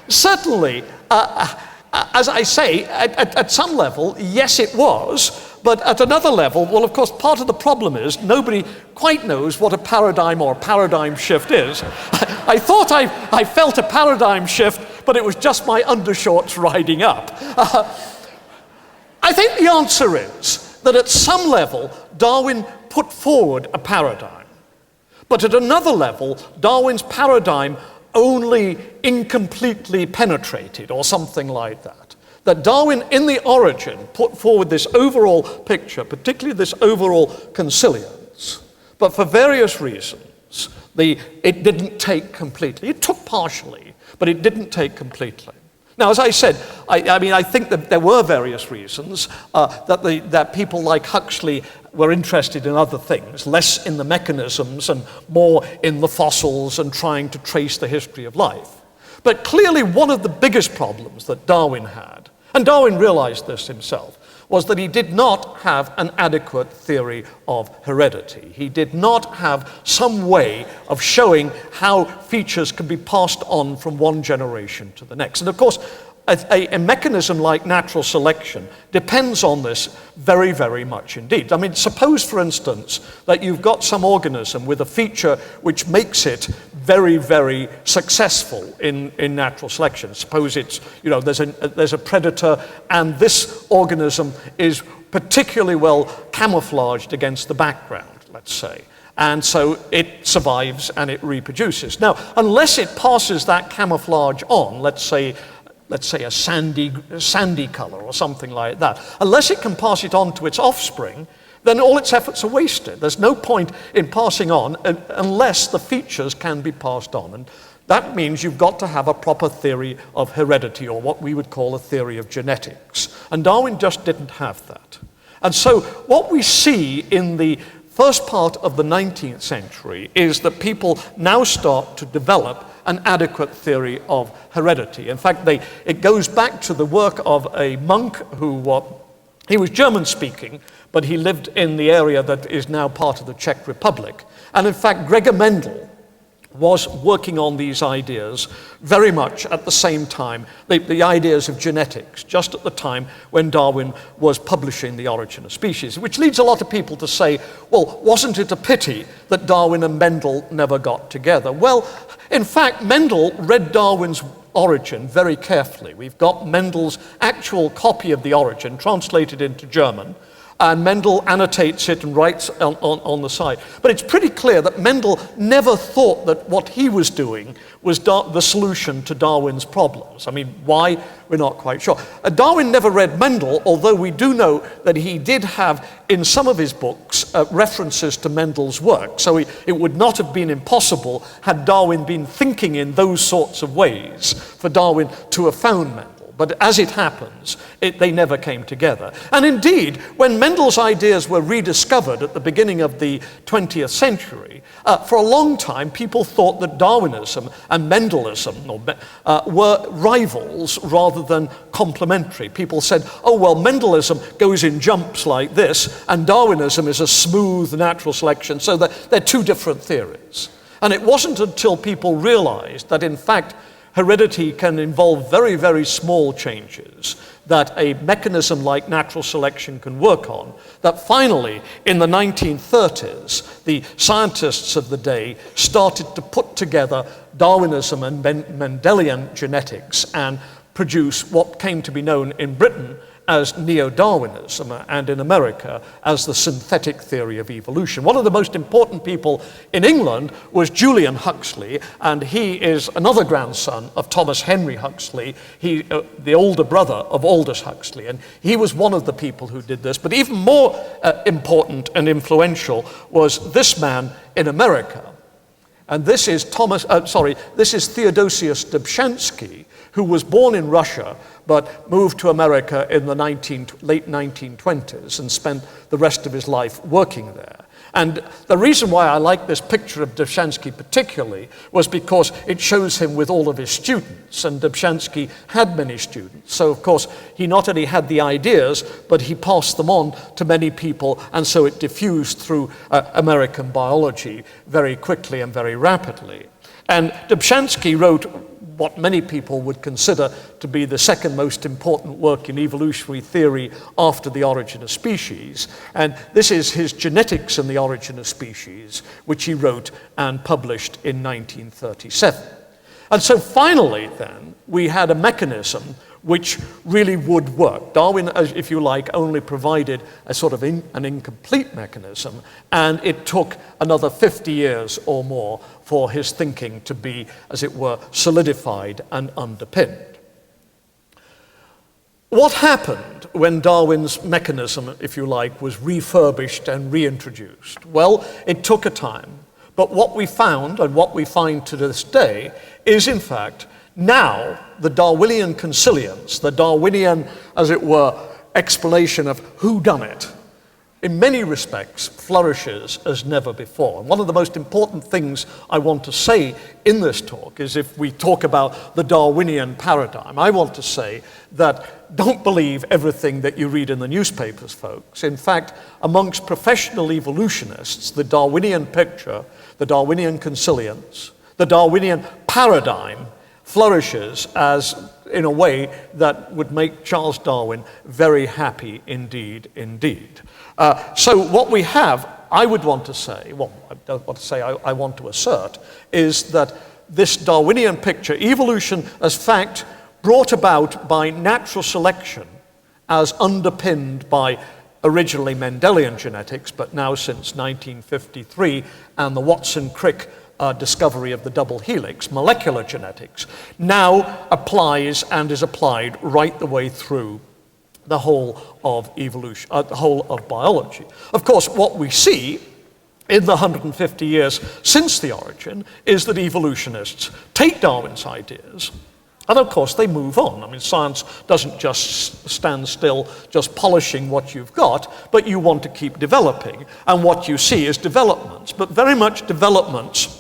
certainly, as I say, at some level, yes it was. But at another level, well, of course, part of the problem is nobody quite knows what a paradigm or a paradigm shift is. I thought I felt a paradigm shift, but it was just my undershorts riding up. I think the answer is that at some level, Darwin put forward a paradigm. But at another level, Darwin's paradigm only incompletely penetrated, or something like that. That Darwin, in The Origin, put forward this overall picture, particularly this overall consilience. But for various reasons, it didn't take completely. It took partially, but it didn't take completely. Now, as I said, I think that there were various reasons that people like Huxley were interested in other things, less in the mechanisms and more in the fossils and trying to trace the history of life. But clearly one of the biggest problems that Darwin had, and Darwin realized this himself, was that he did not have an adequate theory of heredity. He did not have some way of showing how features could be passed on from one generation to the next. And of course, a mechanism like natural selection depends on this very, very much indeed. I mean, suppose, for instance, that you've got some organism with a feature which makes it very, very successful in natural selection. Suppose it's, there's a predator and this organism is particularly well camouflaged against the background, let's say. And so it survives and it reproduces. Now, unless it passes that camouflage on, let's say a sandy color or something like that, unless it can pass it on to its offspring, then all its efforts are wasted. There's no point in passing on unless the features can be passed on. And that means you've got to have a proper theory of heredity, or what we would call a theory of genetics. And Darwin just didn't have that. And so what we see in the first part of the 19th century is that people now start to develop an adequate theory of heredity. In fact, it goes back to the work of a monk who He was German-speaking, but he lived in the area that is now part of the Czech Republic. And in fact, Gregor Mendel was working on these ideas very much at the same time, the ideas of genetics, just at the time when Darwin was publishing The Origin of Species, which leads a lot of people to say, well, wasn't it a pity that Darwin and Mendel never got together? Well, in fact, Mendel read Darwin's Origin very carefully. We've got Mendel's actual copy of The Origin translated into German, and Mendel annotates it and writes on the side. But it's pretty clear that Mendel never thought that what he was doing was the solution to Darwin's problems. I mean, why? We're not quite sure. Darwin never read Mendel, although we do know that he did have, in some of his books, references to Mendel's work. So it would not have been impossible, had Darwin been thinking in those sorts of ways, for Darwin to have found Mendel. But as it happens, they never came together. And indeed, when Mendel's ideas were rediscovered at the beginning of the 20th century, for a long time people thought that Darwinism and Mendelism were rivals rather than complementary. People said, oh, well, Mendelism goes in jumps like this, and Darwinism is a smooth natural selection, so that they're two different theories. And it wasn't until people realized that, in fact, heredity can involve very, very small changes that a mechanism like natural selection can work on, that finally, in the 1930s, the scientists of the day started to put together Darwinism and Mendelian genetics and produce what came to be known in Britain as neo-Darwinism, and in America as the synthetic theory of evolution. One of the most important people in England was Julian Huxley, and he is another grandson of Thomas Henry Huxley, the older brother of Aldous Huxley, and he was one of the people who did this. But even more important and influential was this man in America. And this is Theodosius Dobzhansky, who was born in Russia but moved to America in the late 1920s and spent the rest of his life working there. And the reason why I like this picture of Dobzhansky particularly was because it shows him with all of his students, and Dobzhansky had many students. So, of course, he not only had the ideas, but he passed them on to many people, and so it diffused through American biology very quickly and very rapidly. And Dobzhansky wrote what many people would consider to be the second most important work in evolutionary theory after The Origin of Species. And this is his Genetics and the Origin of Species, which he wrote and published in 1937. And so finally, then, we had a mechanism which really would work. Darwin, if you like, only provided a sort of an incomplete mechanism, and it took another 50 years or more for his thinking to be, as it were, solidified and underpinned. What happened when Darwin's mechanism, if you like, was refurbished and reintroduced? Well, it took a time, but what we found, and what we find to this day, is in fact now the Darwinian consilience, the Darwinian, as it were, explanation of who done it, in many respects flourishes as never before. And one of the most important things I want to say in this talk is, if we talk about the Darwinian paradigm, I want to say that don't believe everything that you read in the newspapers, folks. In fact, amongst professional evolutionists, the Darwinian picture, the Darwinian consilience, the Darwinian paradigm flourishes as in a way that would make Charles Darwin very happy indeed, indeed. So what we have, I would want to say, well, I don't want to say, I want to assert, is that this Darwinian picture, evolution as fact brought about by natural selection, as underpinned by originally Mendelian genetics, but now since 1953 and the Watson-Crick discovery of the double helix, molecular genetics, now applies and is applied right the way through the whole of evolution, the whole of biology. Of course, what we see in the 150 years since the origin is that evolutionists take Darwin's ideas, and of course they move on. I mean, science doesn't just stand still, just polishing what you've got, but you want to keep developing, and what you see is developments, but very much developments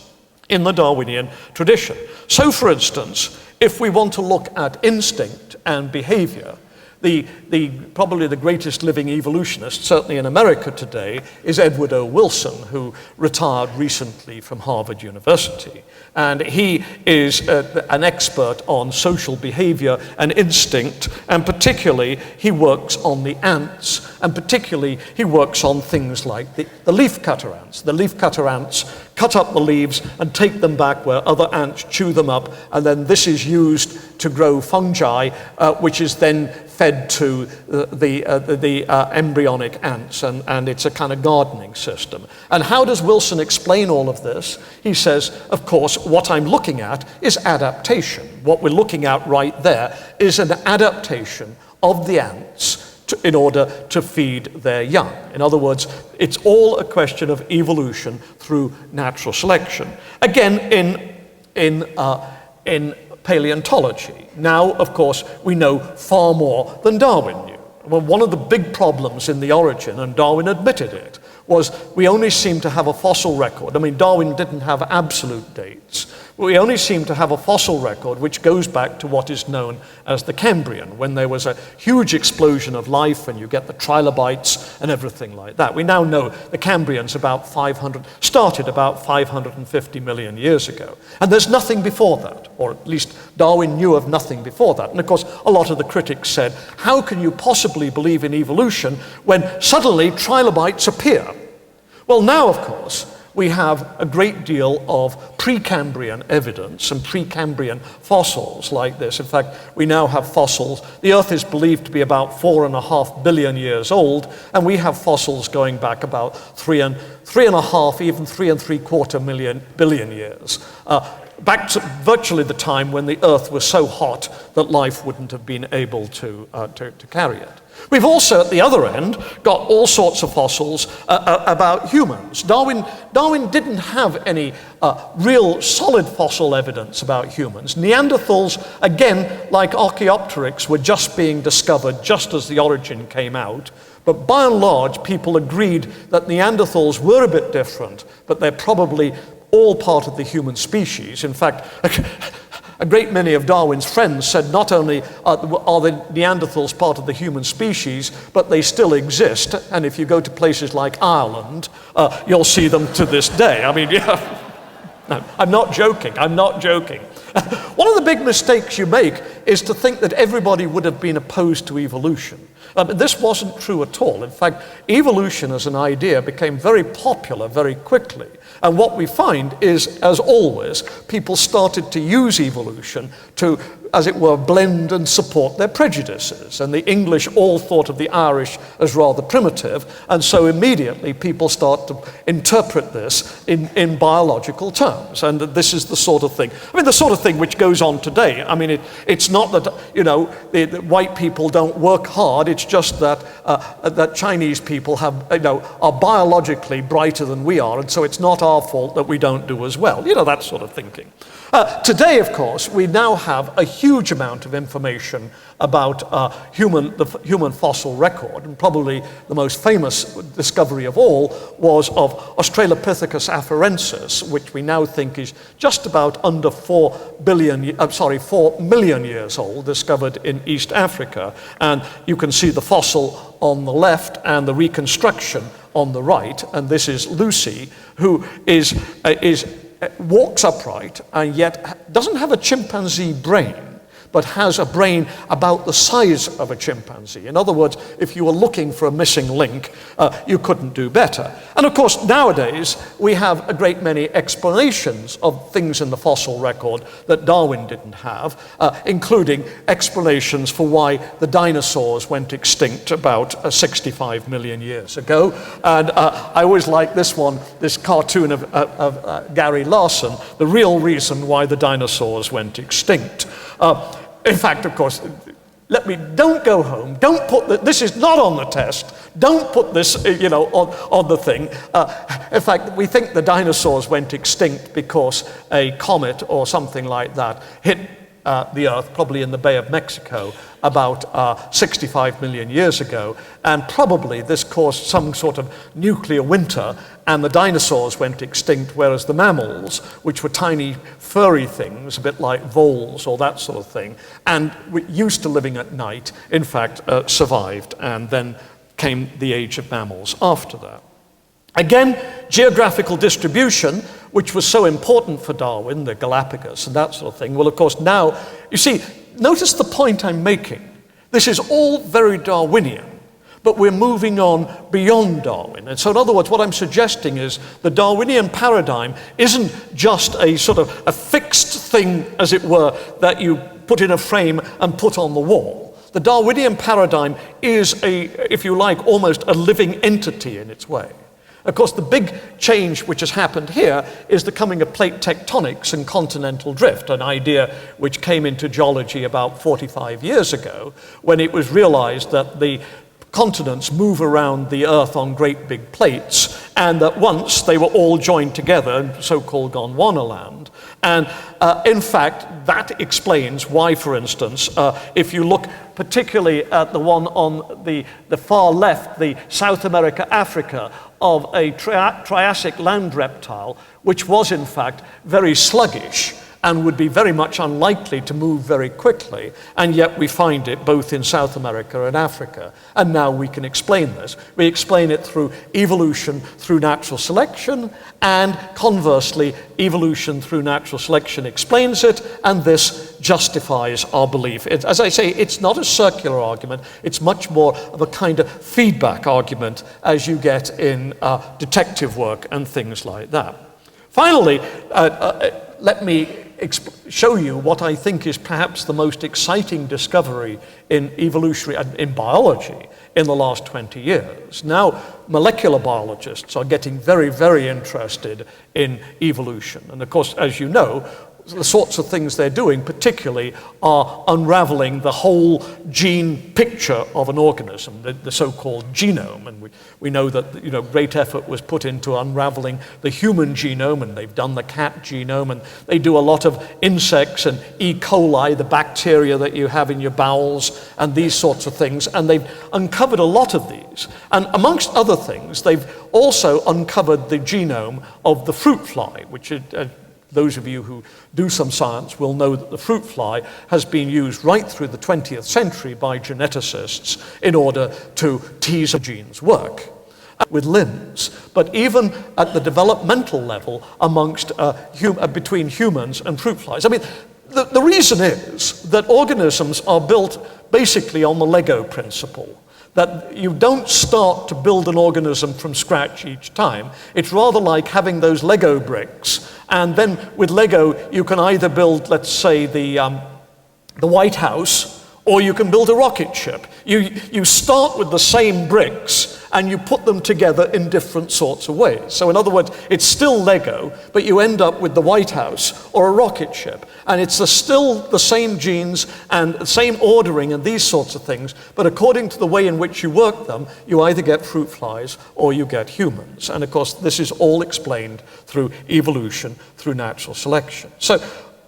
in the Darwinian tradition. So, for instance, if we want to look at instinct and behavior, Probably the greatest living evolutionist, certainly in America today, is Edward O. Wilson, who retired recently from Harvard University. And he is an expert on social behavior and instinct, and particularly he works on the ants, and particularly he works on things like the leafcutter ants. The leafcutter ants cut up the leaves and take them back where other ants chew them up, and then this is used to grow fungi, which is then fed to the embryonic ants, and it's a kind of gardening system. And how does Wilson explain all of this? He says, of course, what I'm looking at is adaptation. What we're looking at right there is an adaptation of the ants in order to feed their young. In other words, it's all a question of evolution through natural selection. Again, in paleontology. Now, of course, we know far more than Darwin knew. Well, one of the big problems in the origin, and Darwin admitted it, was we only seem to have a fossil record. I mean, Darwin didn't have absolute dates. We only seem to have a fossil record which goes back to what is known as the Cambrian, when there was a huge explosion of life and you get the trilobites and everything like that. We now know the Cambrians started about 550 million years ago. And there's nothing before that, or at least Darwin knew of nothing before that. And of course, a lot of the critics said, how can you possibly believe in evolution when suddenly trilobites appear? Well, now, of course, we have a great deal of Precambrian evidence and Precambrian fossils like this. In fact, we now have fossils. The Earth is believed to be about 4.5 billion years old, and we have fossils going back about 3.5, even 3.75 billion years. Back to virtually the time when the Earth was so hot that life wouldn't have been able to carry it. We've also, at the other end, got all sorts of fossils about humans. Darwin didn't have any real solid fossil evidence about humans. Neanderthals, again, like Archaeopteryx, were just being discovered just as the origin came out. But by and large, people agreed that Neanderthals were a bit different, but they're probably all part of the human species. In fact, a great many of Darwin's friends said not only are the Neanderthals part of the human species, but they still exist. And if you go to places like Ireland, you'll see them to this day. I mean, yeah. No, I'm not joking. One of the big mistakes you make is to think that everybody would have been opposed to evolution. This wasn't true at all. In fact, evolution as an idea became very popular very quickly. And what we find is, as always, people started to use evolution to, as it were, blend and support their prejudices. And the English all thought of the Irish as rather primitive, and so immediately people start to interpret this in biological terms. And this is the sort of thing, the sort of thing which goes on today. I mean, it's not that, the white people don't work hard, it's just that Chinese people are biologically brighter than we are, and so it's not our fault that we don't do as well. That sort of thinking. Today, of course, we now have a huge amount of information about the human fossil record, and probably the most famous discovery of all was of Australopithecus afarensis, which we now think is just about under 4 million years old, discovered in East Africa. And you can see the fossil on the left and the reconstruction on the right, and this is Lucy, who walks upright and yet doesn't have a chimpanzee brain, but has a brain about the size of a chimpanzee. In other words, if you were looking for a missing link, you couldn't do better. And of course, nowadays, we have a great many explanations of things in the fossil record that Darwin didn't have, including explanations for why the dinosaurs went extinct about 65 million years ago. And I always like this cartoon of Gary Larson, the real reason why the dinosaurs went extinct. In fact, of course, don't go home. Don't put this is not on the test. Don't put this, on the thing. In fact, we think the dinosaurs went extinct because a comet or something like that hit the Earth, probably in the Bay of Mexico, about 65 million years ago. And probably this caused some sort of nuclear winter, and the dinosaurs went extinct, whereas the mammals, which were tiny furry things, a bit like voles or that sort of thing, and were used to living at night, in fact, survived, and then came the age of mammals after that. Again, geographical distribution, which was so important for Darwin, the Galapagos and that sort of thing. Well, of course, now, you see, notice the point I'm making. This is all very Darwinian, but we're moving on beyond Darwin. And so, in other words, what I'm suggesting is the Darwinian paradigm isn't just a sort of a fixed thing, as it were, that you put in a frame and put on the wall. The Darwinian paradigm is if you like, almost a living entity in its way. Of course, the big change which has happened here is the coming of plate tectonics and continental drift, an idea which came into geology about 45 years ago, when it was realized that the continents move around the Earth on great big plates, and that once they were all joined together in so-called Gondwanaland. And in fact, that explains why, for instance, if you look particularly at the one on the far left, the South America, Africa, of a Triassic land reptile, which was in fact very sluggish and would be very much unlikely to move very quickly, and yet we find it both in South America and Africa. And now we can explain this. We explain it through evolution, through natural selection, and conversely, evolution through natural selection explains it, and this justifies our belief. As I say, it's not a circular argument, it's much more of a kind of feedback argument as you get in detective work and things like that. Finally, let me show you what I think is perhaps the most exciting discovery in evolutionary, in biology, in the last 20 years. Now, molecular biologists are getting very, very interested in evolution. And of course, as you know, the sorts of things they're doing particularly are unraveling the whole gene picture of an organism, the so-called genome. And we know that great effort was put into unraveling the human genome, and they've done the cat genome, and they do a lot of insects and E. coli, the bacteria that you have in your bowels, and these sorts of things, and they've uncovered a lot of these. And amongst other things, they've also uncovered the genome of the fruit fly, which those of you who do some science will know that the fruit fly has been used right through the 20th century by geneticists in order to tease how genes work with limbs. But even at the developmental level amongst between humans and fruit flies. I mean, the reason is that organisms are built basically on the Lego principle. That you don't start to build an organism from scratch each time. It's rather like having those Lego bricks. And then with Lego, you can either build, let's say, the White House, or you can build a rocket ship. You start with the same bricks, and you put them together in different sorts of ways. So in other words, it's still Lego, but you end up with the White House or a rocket ship. And it's still the same genes and the same ordering and these sorts of things, but according to the way in which you work them, you either get fruit flies or you get humans. And of course, this is all explained through evolution, through natural selection. So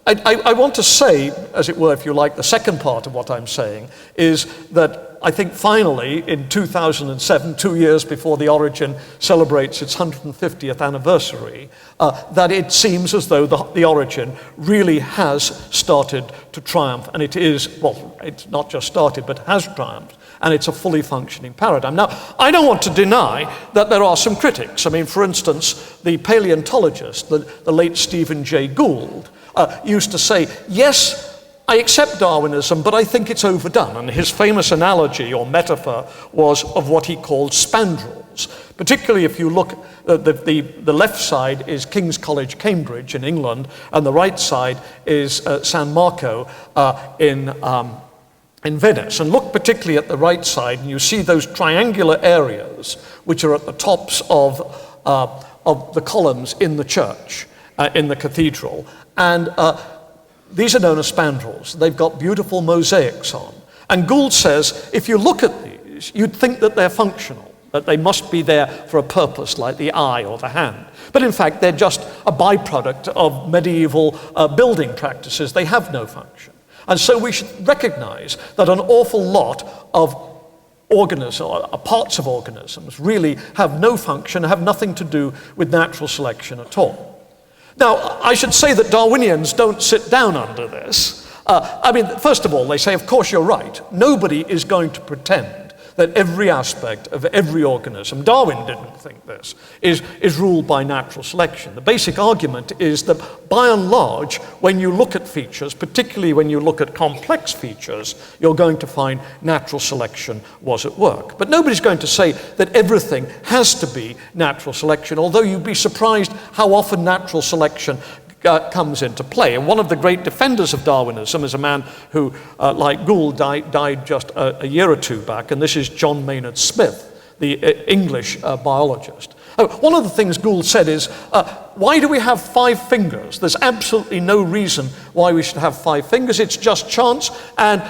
I want to say, as it were, if you like, the second part of what I'm saying is that I think finally, in 2007, 2 years before The Origin celebrates its 150th anniversary, that it seems as though the Origin really has started to triumph, and it is, well, it's not just started, but has triumphed, and it's a fully functioning paradigm. Now, I don't want to deny that there are some critics. I mean, for instance, the paleontologist, the late Stephen Jay Gould, used to say, yes, I accept Darwinism, but I think it's overdone. And his famous analogy or metaphor was of what he called spandrels. Particularly if you look, the left side is King's College, Cambridge in England, and the right side is San Marco in Venice. And look particularly at the right side, and you see those triangular areas which are at the tops of the columns in the church, in the cathedral. And these are known as spandrels. They've got beautiful mosaics on. And Gould says, if you look at these, you'd think that they're functional, that they must be there for a purpose, like the eye or the hand. But in fact, they're just a byproduct of medieval building practices. They have no function. And so we should recognize that an awful lot of organisms, or parts of organisms, really have no function, have nothing to do with natural selection at all. Now, I should say that Darwinians don't sit down under this. First of all, they say, of course you're right. Nobody is going to pretend that every aspect of every organism, Darwin didn't think this, is ruled by natural selection. The basic argument is that by and large, when you look at features, particularly when you look at complex features, you're going to find natural selection was at work. But nobody's going to say that everything has to be natural selection, although you'd be surprised how often natural selection comes into play. And one of the great defenders of Darwinism is a man who, like Gould, died just a year or two back, and this is John Maynard Smith, the English biologist. One of the things Gould said is, why do we have 5 fingers? There's absolutely no reason why we should have 5 fingers. It's just chance, and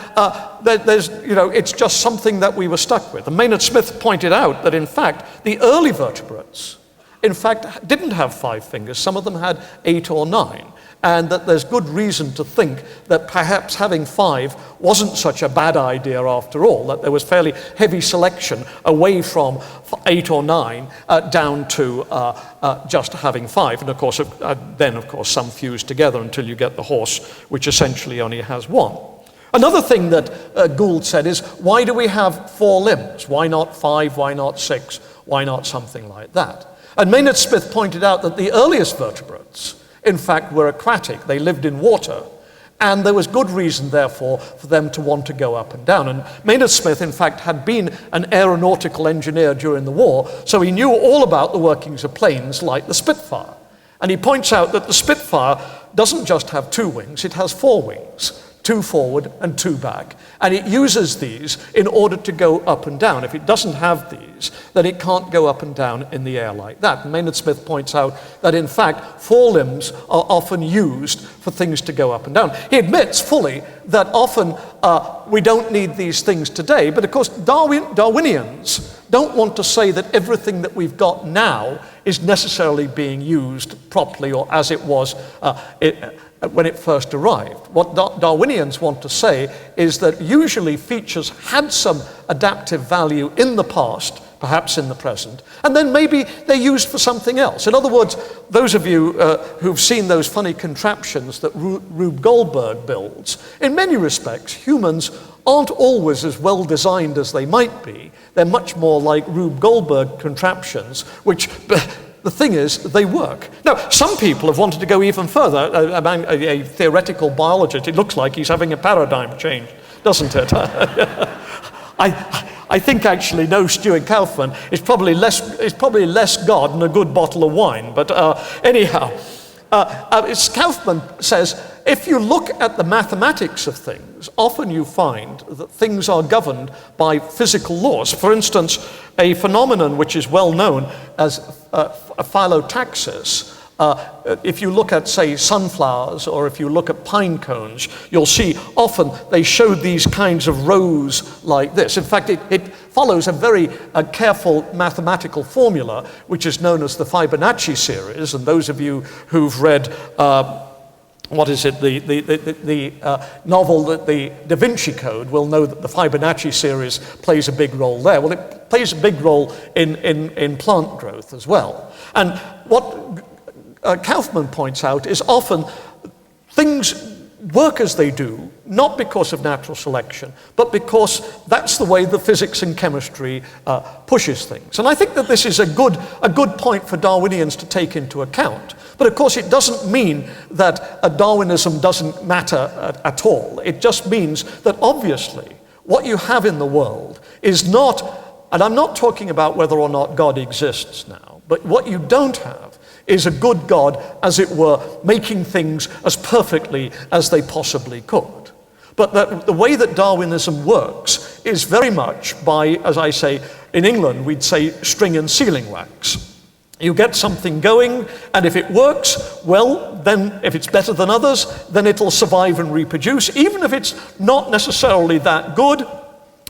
it's just something that we were stuck with. And Maynard Smith pointed out that, in fact, the early vertebrates, in fact, didn't have 5 fingers. Some of them had 8 or 9. And that there's good reason to think that perhaps having 5 wasn't such a bad idea after all, that there was fairly heavy selection away from 8 or 9 down to just having 5. And of course, then some fuse together until you get the horse, which essentially only has 1. Another thing that Gould said is, why do we have 4 limbs? Why not 5? Why not 6? Why not something like that? And Maynard Smith pointed out that the earliest vertebrates, in fact, were aquatic. They lived in water. And there was good reason, therefore, for them to want to go up and down. And Maynard Smith, in fact, had been an aeronautical engineer during the war, so he knew all about the workings of planes like the Spitfire. And he points out that the Spitfire doesn't just have 2 wings, it has 4 wings. 2 forward and 2 back. And it uses these in order to go up and down. If it doesn't have these, then it can't go up and down in the air like that. And Maynard Smith points out that, in fact, 4 limbs are often used for things to go up and down. He admits fully that often we don't need these things today, but of course Darwinians don't want to say that everything that we've got now is necessarily being used properly or as it was when it first arrived. What Darwinians want to say is that usually features had some adaptive value in the past, perhaps in the present, and then maybe they're used for something else. In other words, those of you who've seen those funny contraptions that Rube Goldberg builds, in many respects, humans aren't always as well designed as they might be. They're much more like Rube Goldberg contraptions, which the thing is, they work. Now, some people have wanted to go even further. A theoretical biologist, it looks like he's having a paradigm change, doesn't it? I think actually, no, Stuart Kaufman is probably less God than a good bottle of wine. But anyhow, Kaufman says, if you look at the mathematics of things, often you find that things are governed by physical laws. For instance, a phenomenon which is well known as phyllotaxis. If you look at, say, sunflowers, or if you look at pine cones, you'll see often they show these kinds of rows like this. In fact, it follows a very careful mathematical formula, which is known as the Fibonacci series. And those of you who've read the novel, the Da Vinci Code, will know that the Fibonacci series plays a big role there. Well, it plays a big role in plant growth as well. And what Kaufman points out is often things work as they do, not because of natural selection, but because that's the way the physics and chemistry pushes things. And I think that this is a good point for Darwinians to take into account. But of course, it doesn't mean that Darwinism doesn't matter at all. It just means that obviously what you have in the world is not, and I'm not talking about whether or not God exists now, but what you don't have is a good God, as it were, making things as perfectly as they possibly could. But the way that Darwinism works is very much by, as I say, in England, we'd say string and sealing wax. You get something going, and if it works, well, then if it's better than others, then it'll survive and reproduce. Even if it's not necessarily that good,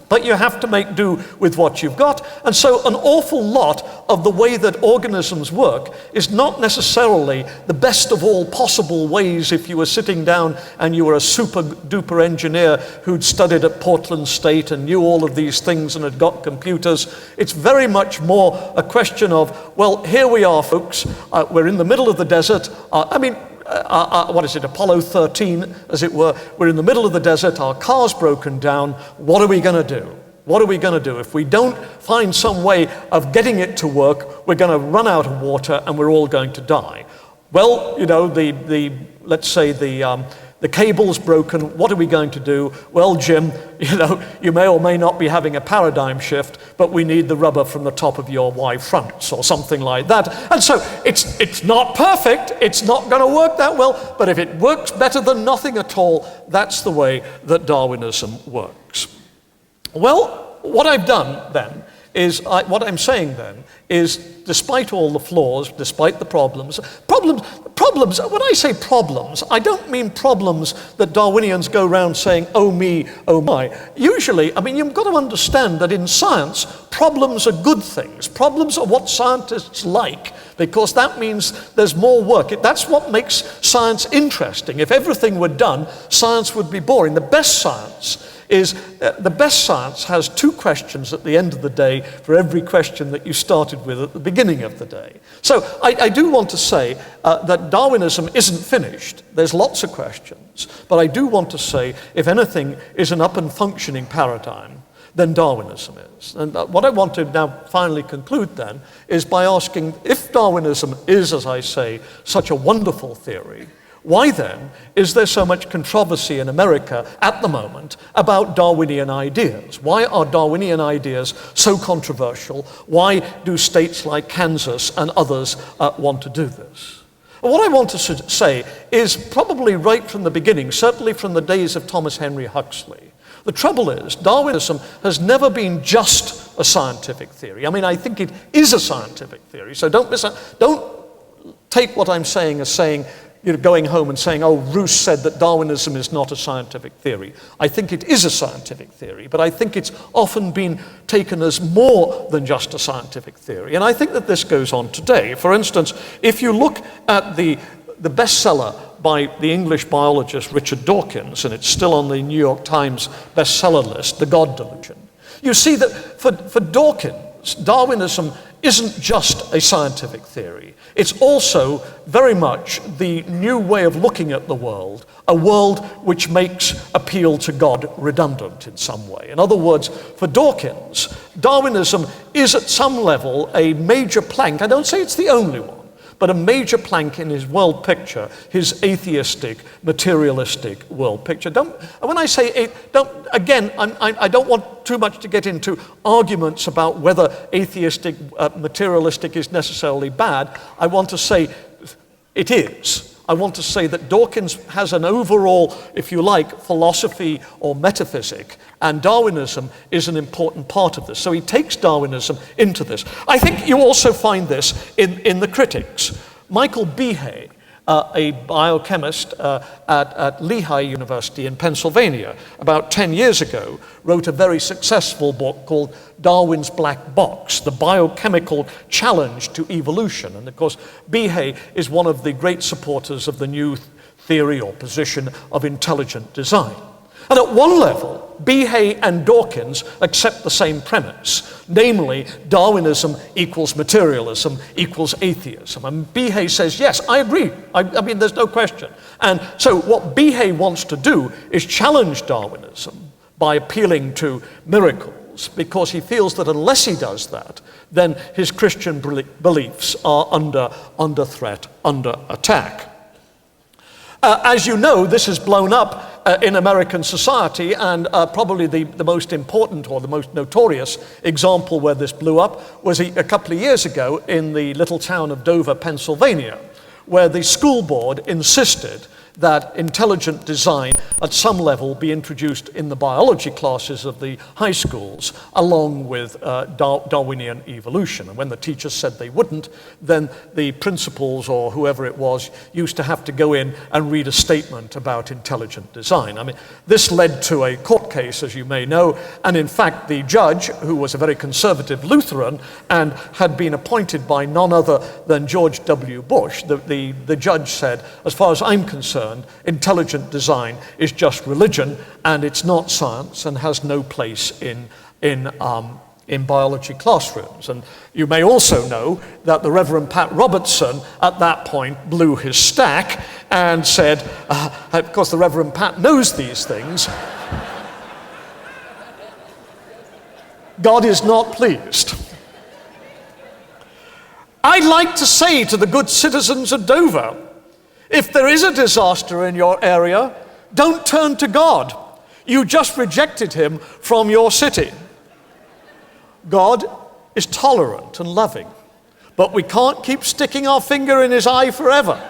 But you have to make do with what you've got. And so an awful lot of the way that organisms work is not necessarily the best of all possible ways if you were sitting down and you were a super duper engineer who'd studied at Portland State and knew all of these things and had got computers. It's very much more a question of, well, here we are, folks. We're in the middle of the desert. What is it, Apollo 13, as it were. We're in the middle of the desert, our car's broken down. What are we going to do? What are we going to do? If we don't find some way of getting it to work, we're going to run out of water and we're all going to die. Well, you know, let's say the cable's broken. What are we going to do? Well, Jim, you know, you may or may not be having a paradigm shift, but we need the rubber from the top of your Y fronts or something like that. And so it's not perfect. It's not going to work that well, but if it works better than nothing at all, that's the way that Darwinism works. Well, what I've done then is, what I'm saying then is, despite all the flaws, despite the problems, when I say problems, I don't mean problems that Darwinians go around saying, oh me, oh my. Usually, I mean, you've got to understand that in science, problems are good things. Problems are what scientists like, because that means there's more work. That's what makes science interesting. If everything were done, science would be boring. The best science has two questions at the end of the day for every question that you started with at the beginning of the day. So I do want to say that Darwinism isn't finished. There's lots of questions. But I do want to say, if anything is an up and functioning paradigm, then Darwinism is. And what I want to now finally conclude then is by asking, if Darwinism is, as I say, such a wonderful theory, why then is there so much controversy in America at the moment about Darwinian ideas? Why are Darwinian ideas so controversial? Why do states like Kansas and others want to do this? What I want to say is, probably right from the beginning, certainly from the days of Thomas Henry Huxley, the trouble is, Darwinism has never been just a scientific theory. I mean, I think it is a scientific theory, so don't take what I'm saying as saying, you know, going home and saying, oh, Ruse said that Darwinism is not a scientific theory. I think it is a scientific theory, but I think it's often been taken as more than just a scientific theory. And I think that this goes on today. For instance, if you look at the bestseller by the English biologist Richard Dawkins, and it's still on the New York Times bestseller list, The God Delusion, you see that for Dawkins, Darwinism isn't just a scientific theory. It's also very much the new way of looking at the world, a world which makes appeal to God redundant in some way. In other words, for Dawkins, Darwinism is at some level a major plank. I don't say it's the only one, but a major plank in his world picture, his atheistic, materialistic world picture. When I say, I don't want too much to get into arguments about whether atheistic, materialistic is necessarily bad. I want to say it is. I want to say that Dawkins has an overall, if you like, philosophy or metaphysic, and Darwinism is an important part of this. So he takes Darwinism into this. I think you also find this in the critics. Michael Behe, a biochemist at Lehigh University in Pennsylvania, about 10 years ago, wrote a very successful book called Darwin's Black Box, The Biochemical Challenge to Evolution. And of course, Behe is one of the great supporters of the new theory or position of intelligent design. And at one level, Behe and Dawkins accept the same premise, namely, Darwinism equals materialism equals atheism. And Behe says, yes, I agree. I mean, there's no question. And so what Behe wants to do is challenge Darwinism by appealing to miracles, because he feels that unless he does that, then his Christian beliefs are under threat, under attack. As you know, this has blown up in American society, and probably the most important or the most notorious example where this blew up was a couple of years ago in the little town of Dover, Pennsylvania, where the school board insisted that intelligent design at some level be introduced in the biology classes of the high schools along with Darwinian evolution. And when the teachers said they wouldn't, then the principals or whoever it was used to have to go in and read a statement about intelligent design. I mean, this led to a court case, as you may know, and in fact the judge, who was a very conservative Lutheran and had been appointed by none other than George W. Bush, the judge said, as far as I'm concerned, intelligent design is just religion and it's not science and has no place in biology classrooms. And you may also know that the Reverend Pat Robertson at that point blew his stack and said, of course the Reverend Pat knows these things, God is not pleased. I'd like to say to the good citizens of Dover, if there is a disaster in your area, don't turn to God. You just rejected him from your city. God is tolerant and loving, but we can't keep sticking our finger in his eye forever.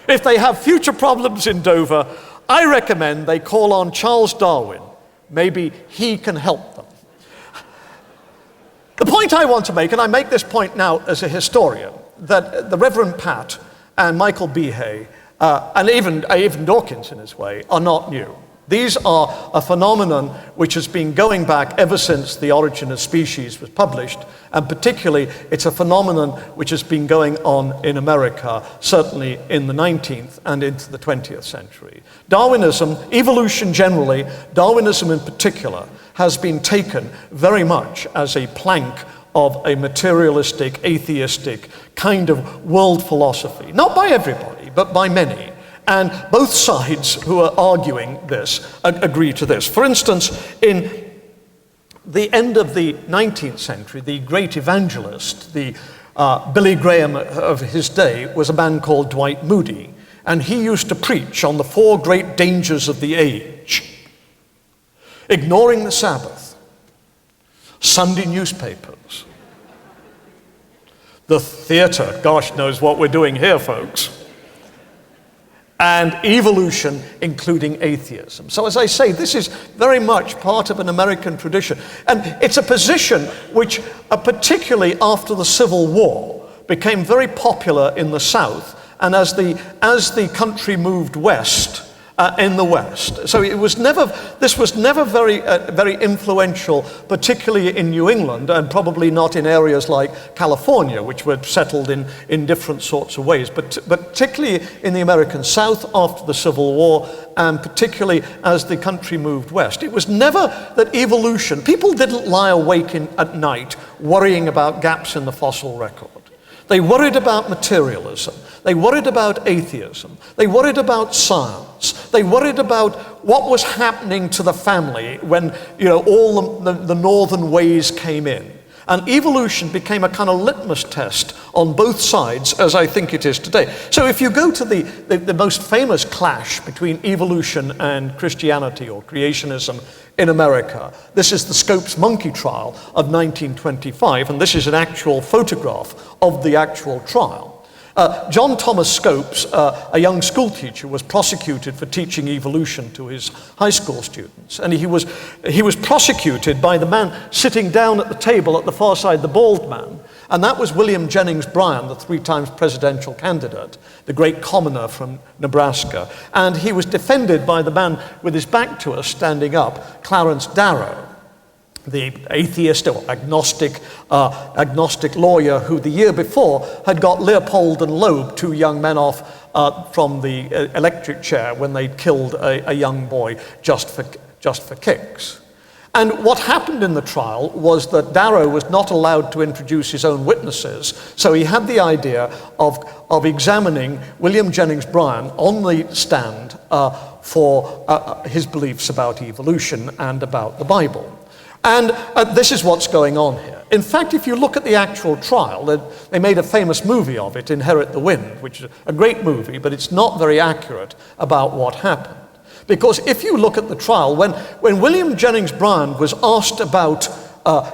If they have future problems in Dover, I recommend they call on Charles Darwin. Maybe he can help them. The point I want to make, and I make this point now as a historian, that the Reverend Pat and Michael Behe, and even Dawkins in his way, are not new. These are a phenomenon which has been going back ever since The Origin of Species was published, and particularly it's a phenomenon which has been going on in America, certainly in the 19th and into the 20th century. Darwinism, evolution generally, Darwinism in particular, has been taken very much as a plank of a materialistic, atheistic kind of world philosophy. Not by everybody, but by many. And both sides who are arguing this agree to this. For instance, in the end of the 19th century, the great evangelist, the Billy Graham of his day, was a man called Dwight Moody. And he used to preach on the 4 great dangers of the age: ignoring the Sabbath, Sunday newspapers, the theater, gosh knows what we're doing here, folks, and evolution, including atheism. So as I say, this is very much part of an American tradition. And it's a position which, particularly after the Civil War, became very popular in the South, and as the country moved west, in the West. So this was never very influential, particularly in New England, and probably not in areas like California, which were settled in different sorts of ways, but particularly in the American South after the Civil War, and particularly as the country moved west. It was never that evolution, people didn't lie awake at night worrying about gaps in the fossil record. They worried about materialism. They worried about atheism. They worried about science. They worried about what was happening to the family when, all the northern ways came in. And evolution became a kind of litmus test on both sides, as I think it is today. So if you go to the most famous clash between evolution and Christianity or creationism in America, this is the Scopes monkey trial of 1925, and this is an actual photograph of the actual trial. John Thomas Scopes, a young school teacher, was prosecuted for teaching evolution to his high school students. And he was prosecuted by the man sitting down at the table at the far side, the bald man. And that was William Jennings Bryan, the 3-time presidential candidate, the great commoner from Nebraska. And he was defended by the man with his back to us, standing up, Clarence Darrow, the atheist or agnostic lawyer who the year before had got Leopold and Loeb, 2 young men, off from the electric chair when they killed a young boy just for kicks. And what happened in the trial was that Darrow was not allowed to introduce his own witnesses, so he had the idea of examining William Jennings Bryan on the stand for his beliefs about evolution and about the Bible. And this is what's going on here. In fact, if you look at the actual trial, they made a famous movie of it, Inherit the Wind, which is a great movie, but it's not very accurate about what happened. Because if you look at the trial, when William Jennings Bryan was asked about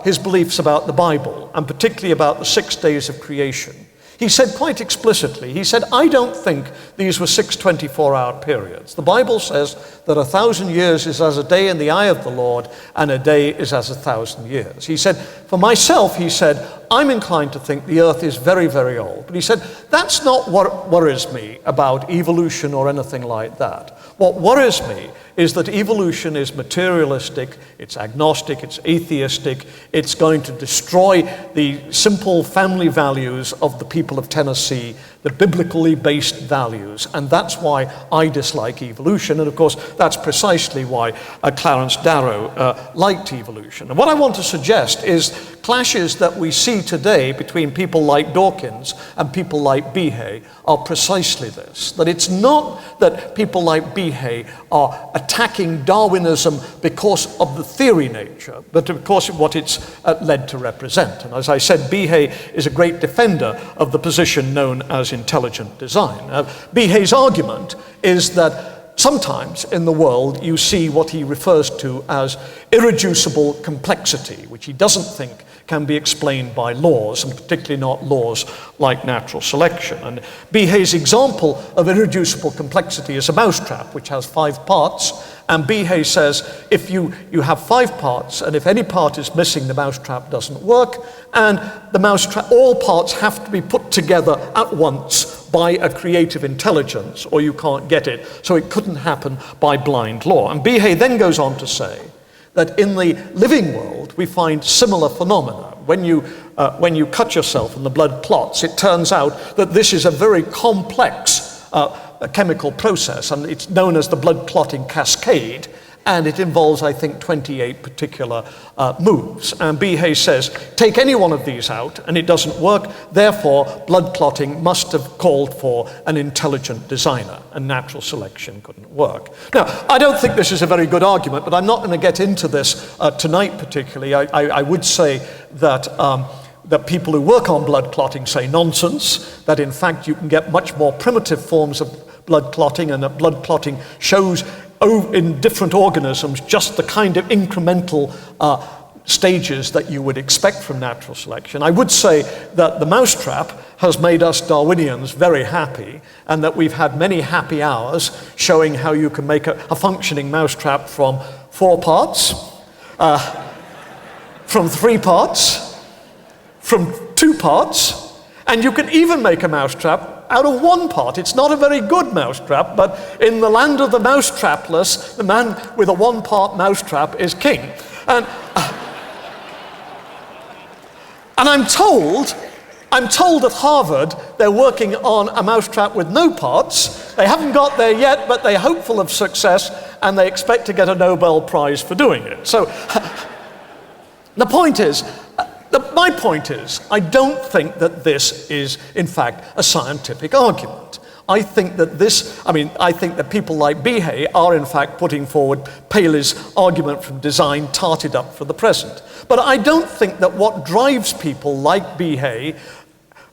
his beliefs about the Bible, and particularly about the 6 days of creation, He said quite explicitly, he said, I don't think these were 6 24-hour periods. The Bible says that 1,000 years is as a day in the eye of the Lord, and a day is as 1,000 years. He said, for myself, he said, I'm inclined to think the earth is very, very old. But he said, that's not what worries me about evolution or anything like that. What worries me is that evolution is materialistic, it's agnostic, it's atheistic, it's going to destroy the simple family values of the people of Tennessee, the biblically based values, and that's why I dislike evolution, and of course that's precisely why Clarence Darrow liked evolution. And what I want to suggest is clashes that we see today between people like Dawkins and people like Behe are precisely this, that it's not that people like Behe are attacking Darwinism because of the theory nature, but because of what it's led to represent. And as I said, Behe is a great defender of the position known as intelligent design. Behe's argument is that sometimes in the world you see what he refers to as irreducible complexity, which he doesn't think can be explained by laws, and particularly not laws like natural selection. And Behe's example of irreducible complexity is a mousetrap, which has 5 parts. And Behe says, if you have 5 parts, and if any part is missing, the mousetrap doesn't work, and the mousetrap, all parts have to be put together at once by a creative intelligence, or you can't get it. So it couldn't happen by blind law. And Behe then goes on to say that in the living world we find similar phenomena. When you cut yourself and the blood clots, it turns out that this is a very complex chemical process, and it's known as the blood clotting cascade, and it involves, I think, 28 particular moves. And Behe says, take any one of these out and it doesn't work, therefore blood clotting must have called for an intelligent designer, and natural selection couldn't work. Now, I don't think this is a very good argument, but I'm not going to get into this tonight particularly. I would say that that people who work on blood clotting say nonsense, that in fact you can get much more primitive forms of blood clotting, and that blood clotting shows in different organisms just the kind of incremental stages that you would expect from natural selection. I would say that the mousetrap has made us Darwinians very happy, and that we've had many happy hours showing how you can make a functioning mousetrap from 4 parts, from 3 parts, from 2 parts, and you can even make a mousetrap out of 1 part. It's not a very good mousetrap, but in the land of the mousetrapless, the man with a 1-part mousetrap is king. And I'm told at Harvard they're working on a mousetrap with no parts. They haven't got there yet, but they're hopeful of success, and they expect to get a Nobel Prize for doing it. So my point is, I don't think that this is, in fact, a scientific argument. I think that people like Behe are, in fact, putting forward Paley's argument from design tarted up for the present. But I don't think that what drives people like Behe,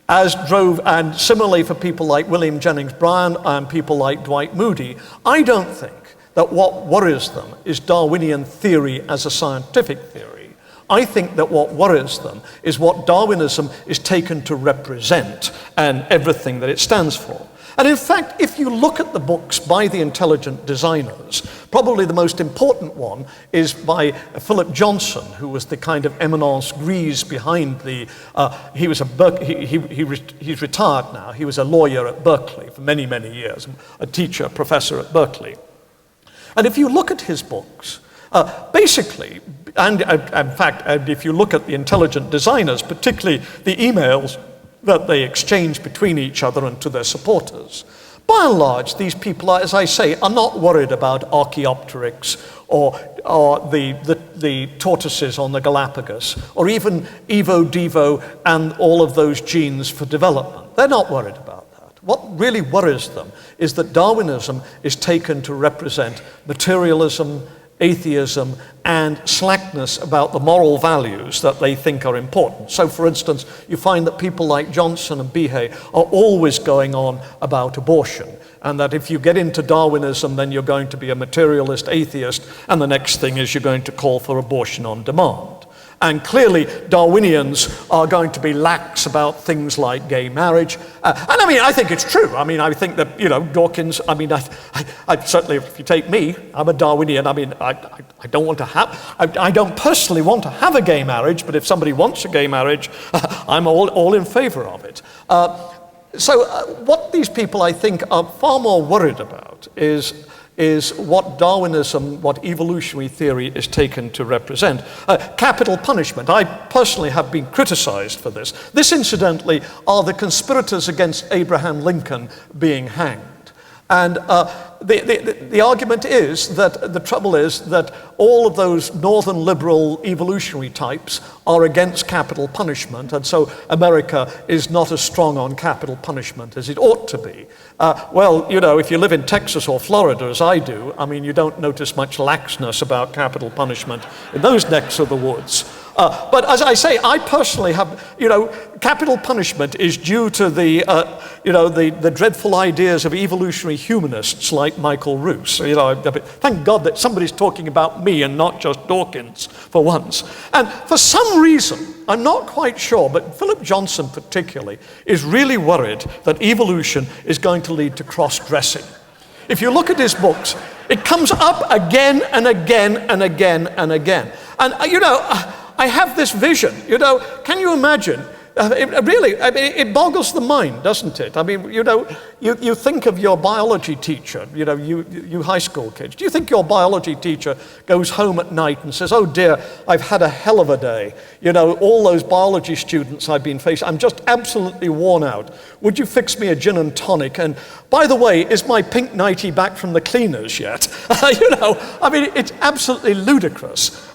and similarly for people like William Jennings Bryan and people like Dwight Moody, I don't think that what worries them is Darwinian theory as a scientific theory. I think that what worries them is what Darwinism is taken to represent and everything that it stands for. And in fact, if you look at the books by the intelligent designers, probably the most important one is by Philip Johnson, who was the kind of eminence grise behind the, he's retired now, he was a lawyer at Berkeley for many, many years, a teacher, professor at Berkeley. And if you look at his books, basically, and in fact, if you look at the intelligent designers, particularly the emails that they exchange between each other and to their supporters, by and large, these people, as I say, are not worried about Archaeopteryx or the tortoises on the Galapagos, or even Evo, Devo, and all of those genes for development. They're not worried about that. What really worries them is that Darwinism is taken to represent materialism, atheism, and slackness about the moral values that they think are important. So, for instance, you find that people like Johnson and Behe are always going on about abortion, and that if you get into Darwinism, then you're going to be a materialist atheist, and the next thing is you're going to call for abortion on demand. And clearly, Darwinians are going to be lax about things like gay marriage. And I mean, I think it's true. I mean, I think that, Dawkins, I mean, I certainly, if you take me, I'm a Darwinian. I mean, I don't want to have, I don't personally want to have a gay marriage, but if somebody wants a gay marriage, I'm all in favor of it. So what these people, I think, are far more worried about is what Darwinism, what evolutionary theory is taken to represent. Capital punishment. I personally have been criticized for this. This, incidentally, are the conspirators against Abraham Lincoln being hanged. And the argument is that the trouble is that all of those northern liberal evolutionary types are against capital punishment, and so America is not as strong on capital punishment as it ought to be. Well, if you live in Texas or Florida, as I do, I mean, you don't notice much laxness about capital punishment in those necks of the woods. But as I say, I personally have, capital punishment is due to the dreadful ideas of evolutionary humanists like Michael Ruse. Thank God that somebody's talking about me and not just Dawkins for once. And for some reason, I'm not quite sure, but Philip Johnson particularly is really worried that evolution is going to lead to cross-dressing. If you look at his books, it comes up again and again and again and again. And, I have this vision, can you imagine? It boggles the mind, doesn't it? I mean, you think of your biology teacher, you high school kids. Do you think your biology teacher goes home at night and says, oh dear, I've had a hell of a day. All those biology students I've been facing, I'm just absolutely worn out. Would you fix me a gin and tonic? And by the way, is my pink nightie back from the cleaners yet? It's absolutely ludicrous.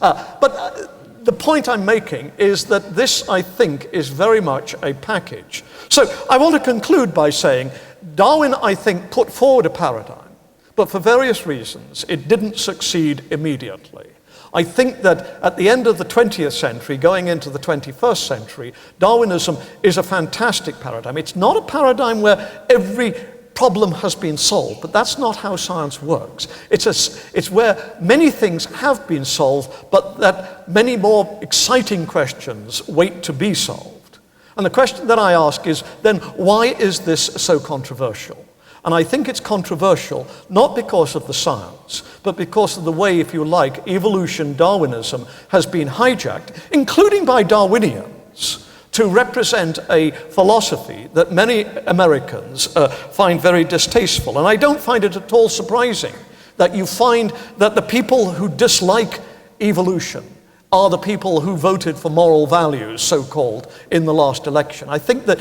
The point I'm making is that this, I think, is very much a package. So I want to conclude by saying Darwin, I think, put forward a paradigm, but for various reasons, it didn't succeed immediately. I think that at the end of the 20th century, going into the 21st century, Darwinism is a fantastic paradigm. It's not a paradigm where every problem has been solved, but that's not how science works. It's where many things have been solved, but that many more exciting questions wait to be solved. And the question that I ask is, then why is this so controversial? And I think it's controversial not because of the science, but because of the way, if you like, evolution, Darwinism has been hijacked, including by Darwinians, to represent a philosophy that many Americans find very distasteful. And I don't find it at all surprising that you find that the people who dislike evolution are the people who voted for moral values, so-called, in the last election. I think that,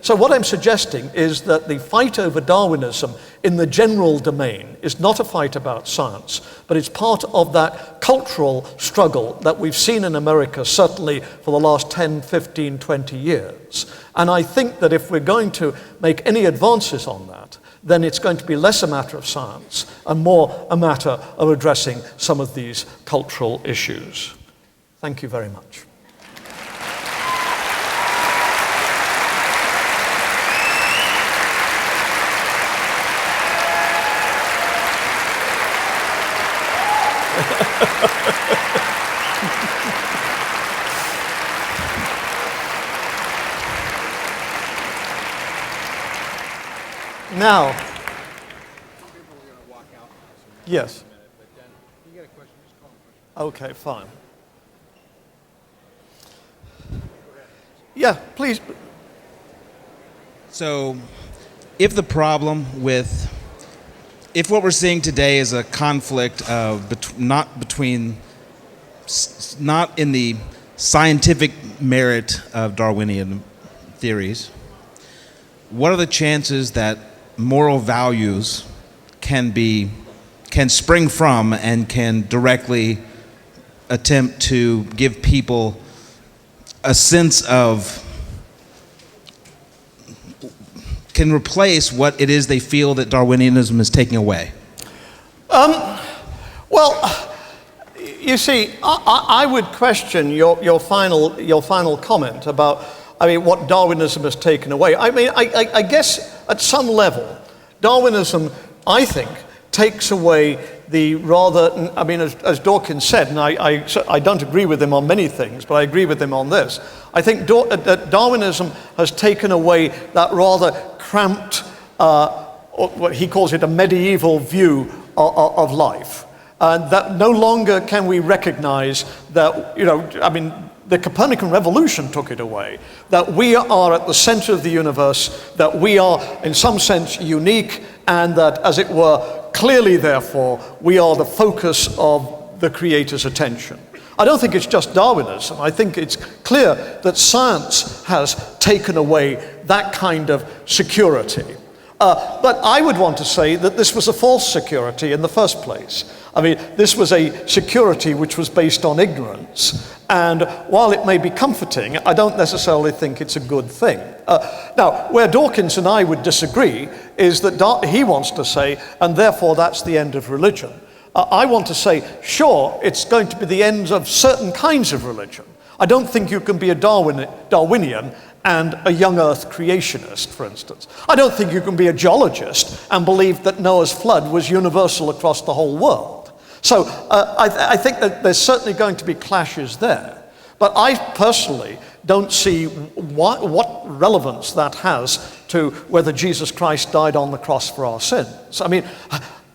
so what I'm suggesting is that the fight over Darwinism in the general domain is not a fight about science, but it's part of that cultural struggle that we've seen in America, certainly for the last 10, 15, 20 years. And I think that if we're going to make any advances on that, then it's going to be less a matter of science and more a matter of addressing some of these cultural issues. Thank you very much. Now, yes. Okay, fine. Yeah, please. So, if what we're seeing today is a conflict of not in the scientific merit of Darwinian theories, what are the chances that moral values can spring from and can directly attempt to give people a sense of, can replace what it is they feel that Darwinianism is taking away? Well, you see, I would question your final comment about, what Darwinism has taken away. I guess at some level, Darwinism, I think, takes away the rather, I mean, as Dawkins said, and I don't agree with him on many things, but I agree with him on this. I think that Darwinism has taken away that rather cramped, what he calls it, a medieval view of life. And that no longer can we recognize that, I mean, the Copernican revolution took it away, that we are at the center of the universe, that we are in some sense unique, and that, as it were, clearly, therefore, we are the focus of the Creator's attention. I don't think it's just Darwinism. I think it's clear that science has taken away that kind of security. But I would want to say that this was a false security in the first place. I mean, this was a security which was based on ignorance. And while it may be comforting, I don't necessarily think it's a good thing. Now, where Dawkins and I would disagree is that he wants to say, and therefore that's the end of religion. I want to say, sure, it's going to be the end of certain kinds of religion. I don't think you can be a Darwinian and a young earth creationist, for instance. I don't think you can be a geologist and believe that Noah's flood was universal across the whole world. So I think that there's certainly going to be clashes there. But I personally don't see what relevance that has to whether Jesus Christ died on the cross for our sins. I mean,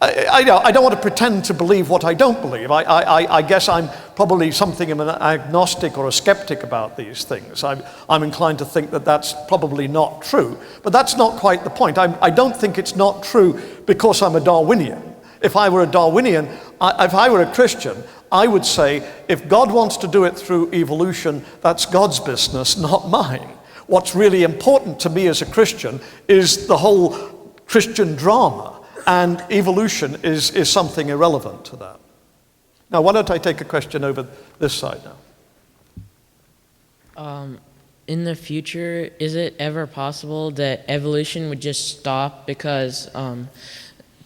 I don't want to pretend to believe what I don't believe. I guess I'm probably something of an agnostic or a skeptic about these things. I'm inclined to think that that's probably not true. But that's not quite the point. I don't think it's not true because I'm a Darwinian. If I were a Darwinian, if I were a Christian, I would say, if God wants to do it through evolution, that's God's business, not mine. What's really important to me as a Christian is the whole Christian drama. And evolution is something irrelevant to that. Now, why don't I take a question over this side now? In the future, is it ever possible that evolution would just stop because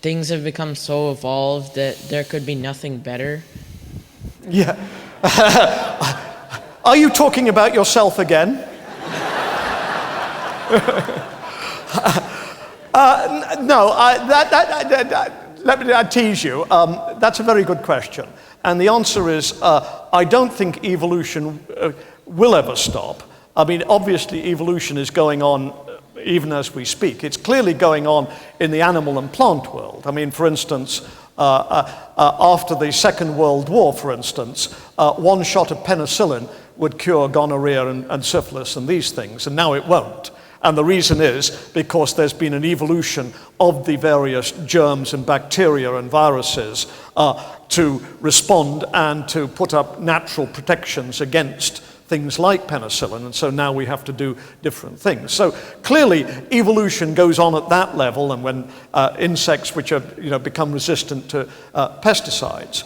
things have become so evolved that there could be nothing better? Yeah. Are you talking about yourself again? No, let me tease you. That's a very good question. And the answer is, I don't think evolution will ever stop. I mean, obviously, evolution is going on even as we speak. It's clearly going on in the animal and plant world. I mean, for instance, after the Second World War, for instance, one shot of penicillin would cure gonorrhea and syphilis and these things, and now it won't. And the reason is because there's been an evolution of the various germs and bacteria and viruses to respond and to put up natural protections against things like penicillin, and so now we have to do different things. So clearly, evolution goes on at that level, and when insects which are, become resistant to pesticides.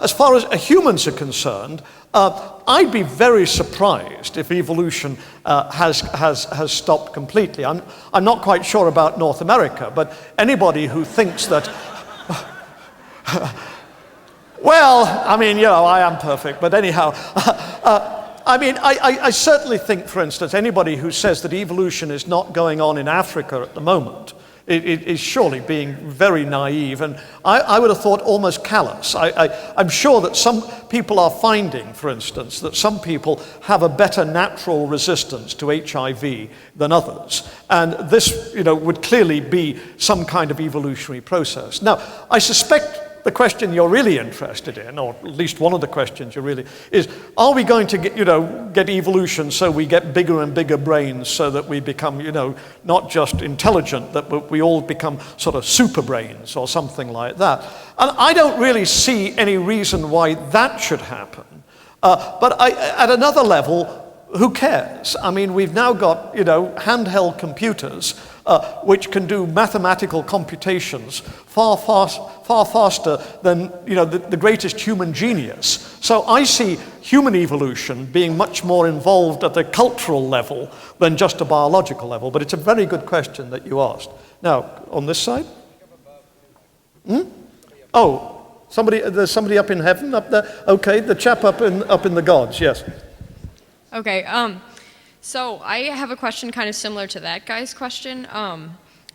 As far as humans are concerned, I'd be very surprised if evolution has stopped completely. I'm not quite sure about North America, but anybody who thinks that, well, I mean, I am perfect, but anyhow, I mean, I certainly think, for instance, anybody who says that evolution is not going on in Africa at the moment is surely being very naive, and I would have thought almost callous. I'm sure that some people are finding, for instance, that some people have a better natural resistance to HIV than others, and this, would clearly be some kind of evolutionary process. Now, I suspect the question you're really interested in, or at least one of the questions you really, is, are we going to get evolution so we get bigger and bigger brains so that we become, not just intelligent, that we all become sort of super brains or something like that? And I don't really see any reason why that should happen. But at another level, who cares? I mean, we've now got, handheld computers which can do mathematical computations far faster than, the greatest human genius. So I see human evolution being much more involved at the cultural level than just a biological level. But it's a very good question that you asked. Now, on this side? Oh, there's somebody up in heaven up there? Okay, the chap up in the gods, yes. Okay, so I have a question kind of similar to that guy's question.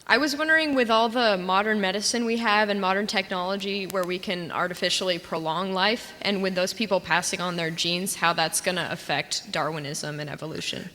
I was wondering, with all the modern medicine we have and modern technology where we can artificially prolong life, and with those people passing on their genes, how that's going to affect Darwinism and evolution.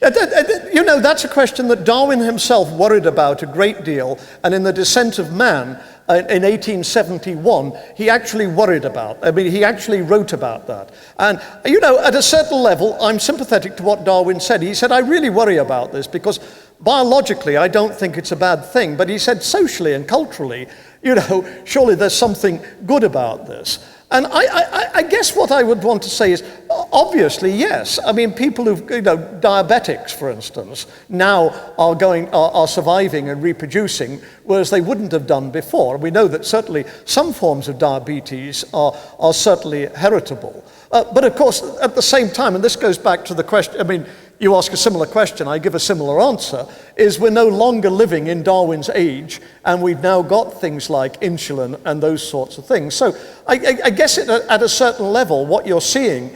You know, that's a question that Darwin himself worried about a great deal, and in The Descent of Man, in 1871, he actually worried about. I mean, he actually wrote about that. And, you know, at a certain level, I'm sympathetic to what Darwin said. He said, I really worry about this because biologically, I don't think it's a bad thing. But he said socially and culturally, you know, surely there's something good about this. And I guess what I would want to say is, obviously, yes. I mean, people who've, you know, diabetics, for instance, now are surviving and reproducing, whereas they wouldn't have done before. We know that certainly some forms of diabetes are certainly heritable. But of course, at the same time, and this goes back to the question, I mean, you ask a similar question, I give a similar answer, is we're no longer living in Darwin's age, and we've now got things like insulin and those sorts of things. So I guess at a certain level, what you're seeing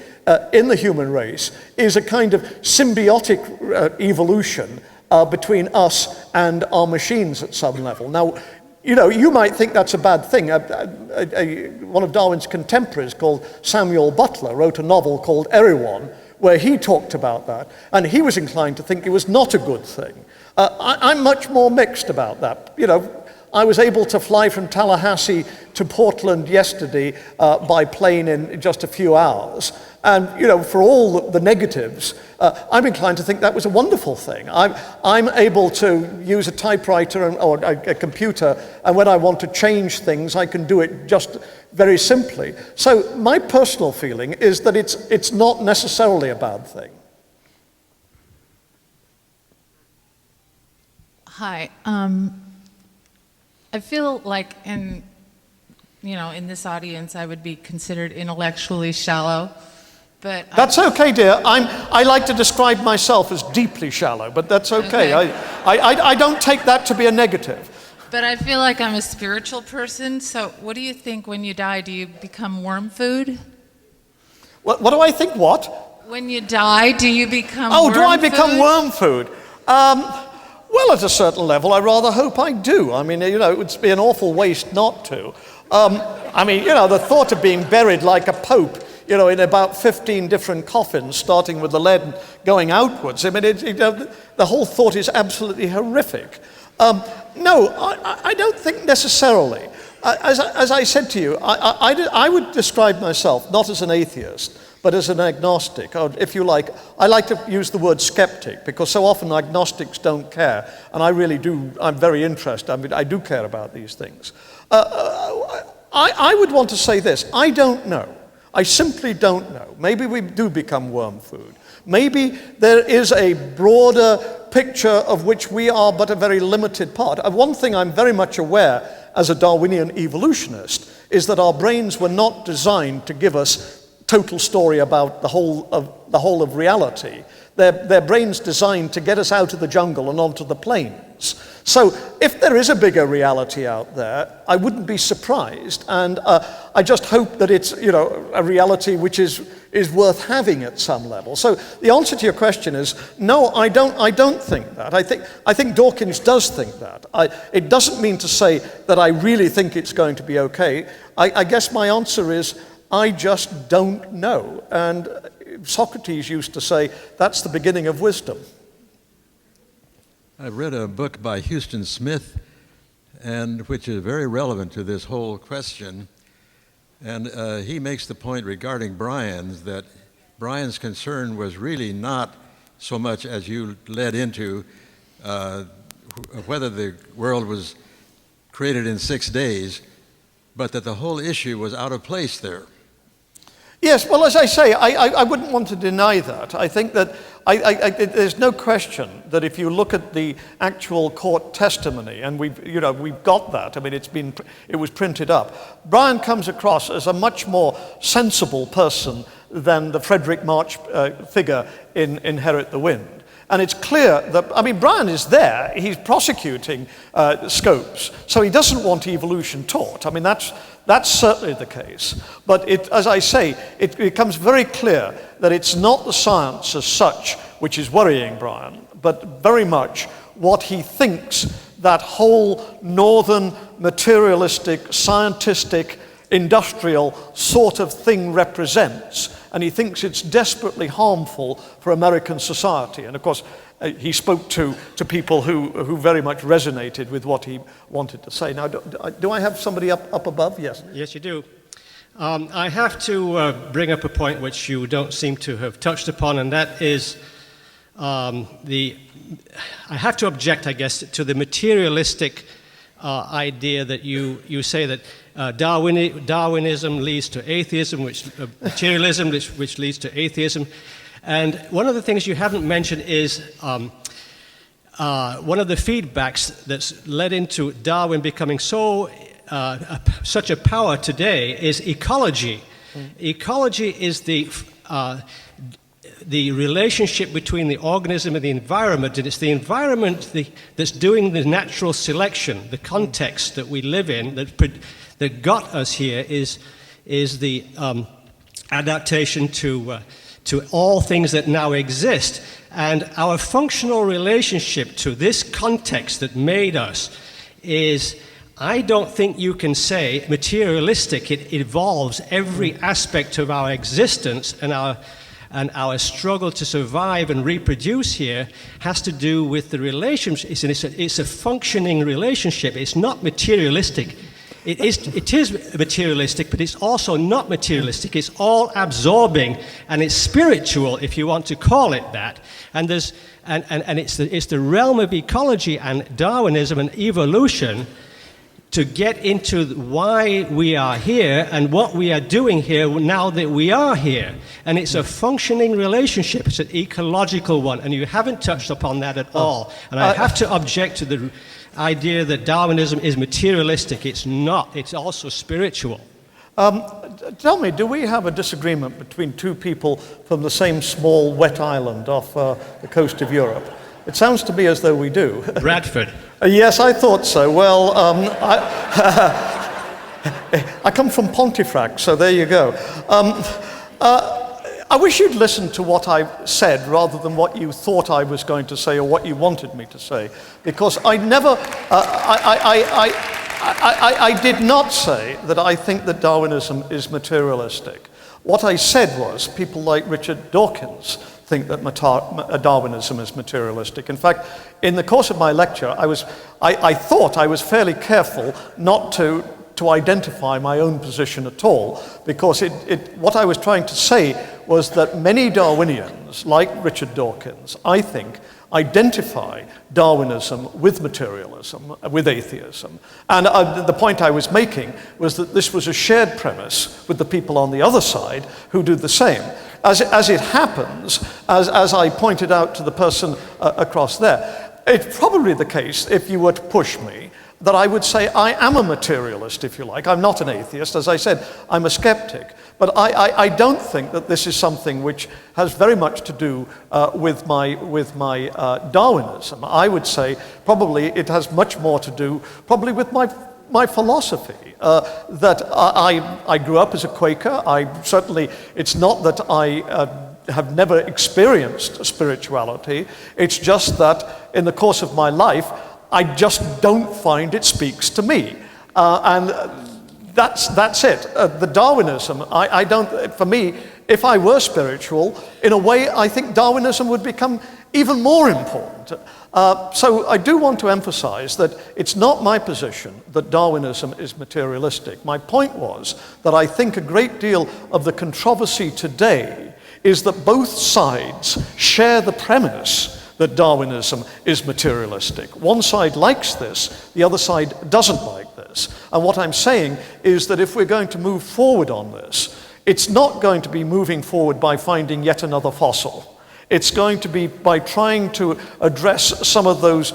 in the human race is a kind of symbiotic evolution between us and our machines at some level. Now, you know, you might think that's a bad thing. One of Darwin's contemporaries called Samuel Butler wrote a novel called Erewhon, where he talked about that, and he was inclined to think it was not a good thing. I'm much more mixed about that. You know, I was able to fly from Tallahassee to Portland yesterday by plane in just a few hours. And, you know, for all the negatives, I'm inclined to think that was a wonderful thing. I'm able to use a typewriter or a computer, and when I want to change things, I can do it just very simply. So my personal feeling is that it's not necessarily a bad thing. Hi. I feel like in this audience, I would be considered intellectually shallow. But that's okay, dear. I like to describe myself as deeply shallow, but that's okay. I don't take that to be a negative. But I feel like I'm a spiritual person, so what do you think when you die? Do you become worm food? What do I think what? When you die, do you become worm food? Oh, do I become worm food? Well, at a certain level, I rather hope I do. I mean, you know, it would be an awful waste not to. I mean, you know, the thought of being buried like a pope, you know, in about 15 different coffins, starting with the lead and going outwards. I mean, the whole thought is absolutely horrific. No, I don't think necessarily. As I said to you, I would describe myself not as an atheist, but as an agnostic, or if you like, I like to use the word skeptic, because so often agnostics don't care, and I really do, I'm very interested, I mean, I do care about these things. I would want to say this, I don't know. I simply don't know. Maybe we do become worm food. Maybe there is a broader picture of which we are but a very limited part. One thing I'm very much aware as a Darwinian evolutionist is that our brains were not designed to give us total story about the whole of reality. Their brains designed to get us out of the jungle and onto the plains. So if there is a bigger reality out there, I wouldn't be surprised, and I just hope that it's, you know, a reality which is worth having at some level. So the answer to your question is no, I don't think that. I think Dawkins does think that. It doesn't mean to say that I really think it's going to be okay. I guess my answer is I just don't know. And Socrates used to say, that's the beginning of wisdom. I've read a book by Houston Smith, and which is very relevant to this whole question. And he makes the point regarding Brian's, that Brian's concern was really not so much as you led into whether the world was created in 6 days, but that the whole issue was out of place there. Yes, well, as I say, I wouldn't want to deny that. I think that there's no question that if you look at the actual court testimony, and we've got that. I mean, it was printed up. Brian comes across as a much more sensible person than the Frederick March figure in Inherit the Wind. And it's clear that, I mean, Brian is there, he's prosecuting Scopes, so he doesn't want evolution taught. I mean, that's certainly the case. But as I say, it becomes very clear that it's not the science as such which is worrying Brian, but very much what he thinks that whole northern materialistic, scientistic, industrial sort of thing represents, and he thinks it's desperately harmful for American society. And of course, he spoke to people who very much resonated with what he wanted to say. Now, do I have somebody up above? Yes. Yes, you do. I have to bring up a point which you don't seem to have touched upon, and that is I have to object, I guess, to the materialistic idea that you say that Darwinism leads to atheism, materialism which leads to atheism. And one of the things you haven't mentioned is one of the feedbacks that's led into Darwin becoming such a power today is ecology. Ecology is the relationship between the organism and the environment, and it's the environment that's doing the natural selection. The context that we live in that got us here is the adaptation to all things that now exist. And our functional relationship to this context that made us is, I don't think you can say materialistic. It involves every aspect of our existence, and our struggle to survive and reproduce here has to do with the relationship. It's a functioning relationship. It's not materialistic. It is materialistic, but it's also not materialistic. It's all absorbing, and it's spiritual, if you want to call it that. And it's the realm of ecology and Darwinism and evolution to get into why we are here and what we are doing here now that we are here. And it's a functioning relationship. It's an ecological one, and you haven't touched upon that at all. And I have to object to the idea that Darwinism is materialistic. It's not. It's also spiritual. Tell me, do we have a disagreement between two people from the same small wet island off the coast of Europe? It sounds to me as though we do. Bradford. Yes, I thought so. Well, I come from Pontefract, so there you go. I wish you'd listened to what I said rather than what you thought I was going to say or what you wanted me to say, because I never, I did not say that I think that Darwinism is materialistic. What I said was people like Richard Dawkins think that Darwinism is materialistic. In fact, in the course of my lecture, I thought I was fairly careful not to identify my own position at all, because what I was trying to say was that many Darwinians, like Richard Dawkins, I think, identify Darwinism with materialism, with atheism. And the point I was making was that this was a shared premise with the people on the other side who do the same. As it happens, as I pointed out to the person across there, it's probably the case, if you were to push me, that I would say I am a materialist, if you like. I'm not an atheist. As I said, I'm a skeptic. But I don't think that this is something which has very much to do with my Darwinism. I would say probably it has much more to do probably with my philosophy. That I grew up as a Quaker. It's not that I have never experienced spirituality. It's just that in the course of my life, I just don't find it speaks to me. And that's it. The Darwinism, I don't, for me, if I were spiritual, in a way, I think Darwinism would become even more important. So I do want to emphasize that it's not my position that Darwinism is materialistic. My point was that I think a great deal of the controversy today is that both sides share the premise that Darwinism is materialistic. One side likes this, the other side doesn't like this. And what I'm saying is that if we're going to move forward on this, it's not going to be moving forward by finding yet another fossil. It's going to be by trying to address some of those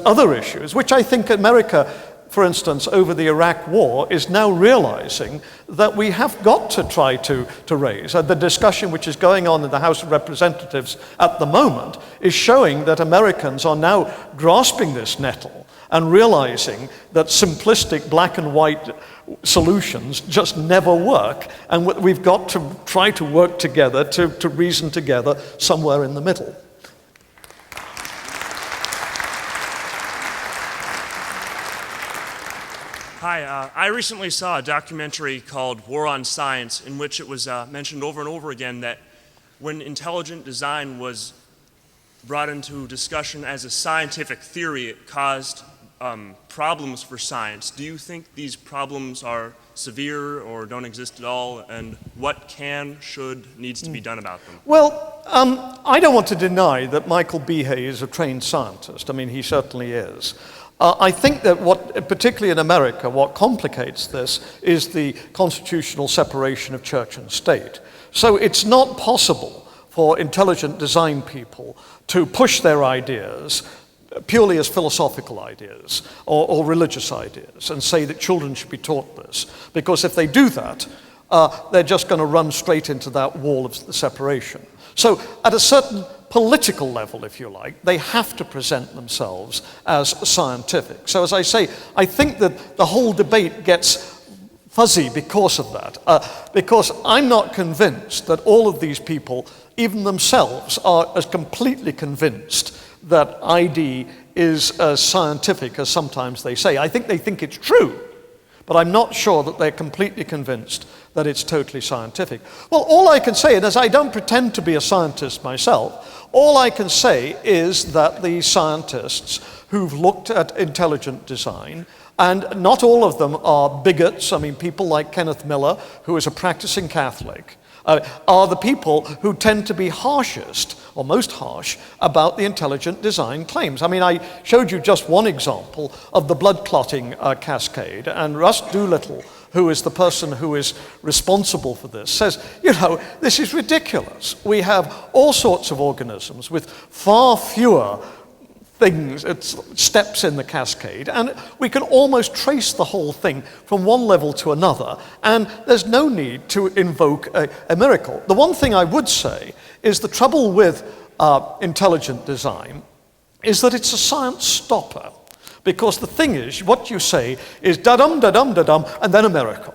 other issues, which I think America, for instance, over the Iraq War, is now realizing that we have got to try to raise. The discussion which is going on in the House of Representatives at the moment is showing that Americans are now grasping this nettle and realizing that simplistic black and white solutions just never work, and we've got to try to work together, to reason together somewhere in the middle. Hi, I recently saw a documentary called War on Science, in which it was mentioned over and over again that when intelligent design was brought into discussion as a scientific theory, it caused problems for science. Do you think these problems are severe or don't exist at all, and what needs to be done about them? Well, I don't want to deny that Michael Behe is a trained scientist. I mean, he certainly is. I think that particularly in America, what complicates this is the constitutional separation of church and state. So it's not possible for intelligent design people to push their ideas purely as philosophical ideas or religious ideas and say that children should be taught this. Because if they do that, they're just going to run straight into that wall of separation. So at a certain political level, if you like, they have to present themselves as scientific. So as I say, I think that the whole debate gets fuzzy because of that. Because I'm not convinced that all of these people, even themselves, are as completely convinced that ID is as scientific as sometimes they say. I think they think it's true, but I'm not sure that they're completely convinced that it's totally scientific. Well, all I can say, and as I don't pretend to be a scientist myself, all I can say is that the scientists who've looked at intelligent design, and not all of them are bigots. I mean, people like Kenneth Miller, who is a practicing Catholic, are the people who tend to be harshest, or most harsh, about the intelligent design claims. I mean, I showed you just one example of the blood clotting cascade, and Russ Doolittle, who is the person who is responsible for this, says, you know, this is ridiculous. We have all sorts of organisms with far fewer things, steps in the cascade, and we can almost trace the whole thing from one level to another, and there's no need to invoke a miracle. The one thing I would say is the trouble with intelligent design is that it's a science stopper, because the thing is, what you say is da-dum, da-dum, da-dum, and then a miracle.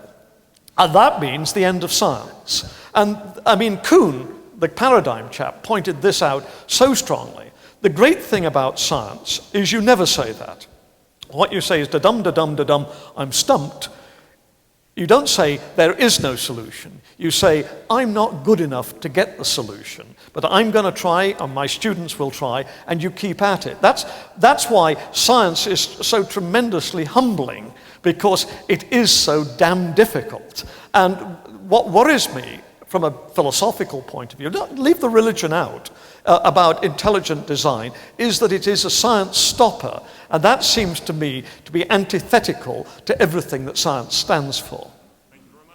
And that means the end of science. And I mean, Kuhn, the paradigm chap, pointed this out so strongly. The great thing about science is you never say that. What you say is da-dum, da-dum, da-dum, I'm stumped. You don't say there is no solution. You say, I'm not good enough to get the solution, but I'm going to try, and my students will try, and you keep at it. That's why science is so tremendously humbling, because it is so damn difficult. And what worries me from a philosophical point of view, leave the religion out, about intelligent design, is that it is a science stopper, and that seems to me to be antithetical to everything that science stands for. Thank you very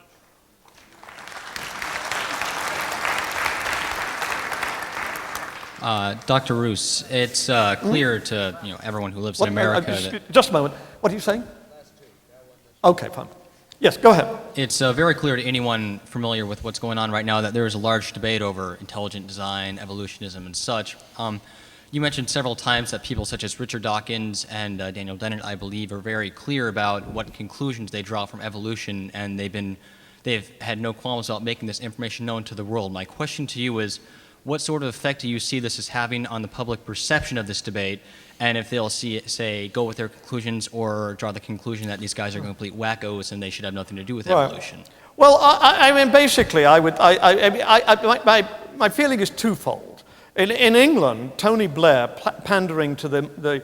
much. Dr. Ruse, it's clear to everyone who lives in America that... Just a moment. What are you saying? Okay, fine. Yes, go ahead. It's very clear to anyone familiar with what's going on right now that there is a large debate over intelligent design, evolutionism, and such. You mentioned several times that people such as Richard Dawkins and Daniel Dennett, I believe, are very clear about what conclusions they draw from evolution, and they've had no qualms about making this information known to the world. My question to you is, what sort of effect do you see this as having on the public perception of this debate, and if they'll go with their conclusions or draw the conclusion that these guys are complete wackos and they should have nothing to do with evolution? Well, I mean, basically, my feeling is twofold. In England, Tony Blair, pandering to the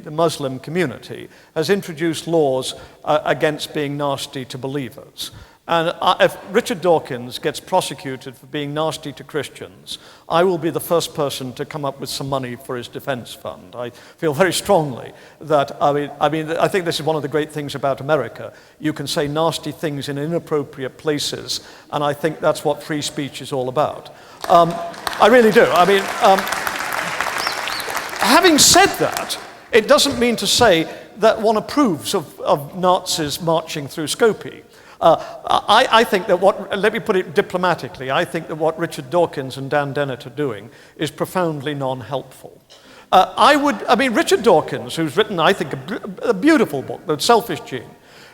Muslim community, has introduced laws against being nasty to believers. And if Richard Dawkins gets prosecuted for being nasty to Christians, I will be the first person to come up with some money for his defense fund. I feel very strongly that, I think this is one of the great things about America. You can say nasty things in inappropriate places, and I think that's what free speech is all about. I really do. I mean, having said that, it doesn't mean to say that one approves of Nazis marching through Skopje. I think that let me put it diplomatically, I think that what Richard Dawkins and Dan Dennett are doing is profoundly non-helpful. Richard Dawkins, who's written, I think, a beautiful book, The Selfish Gene,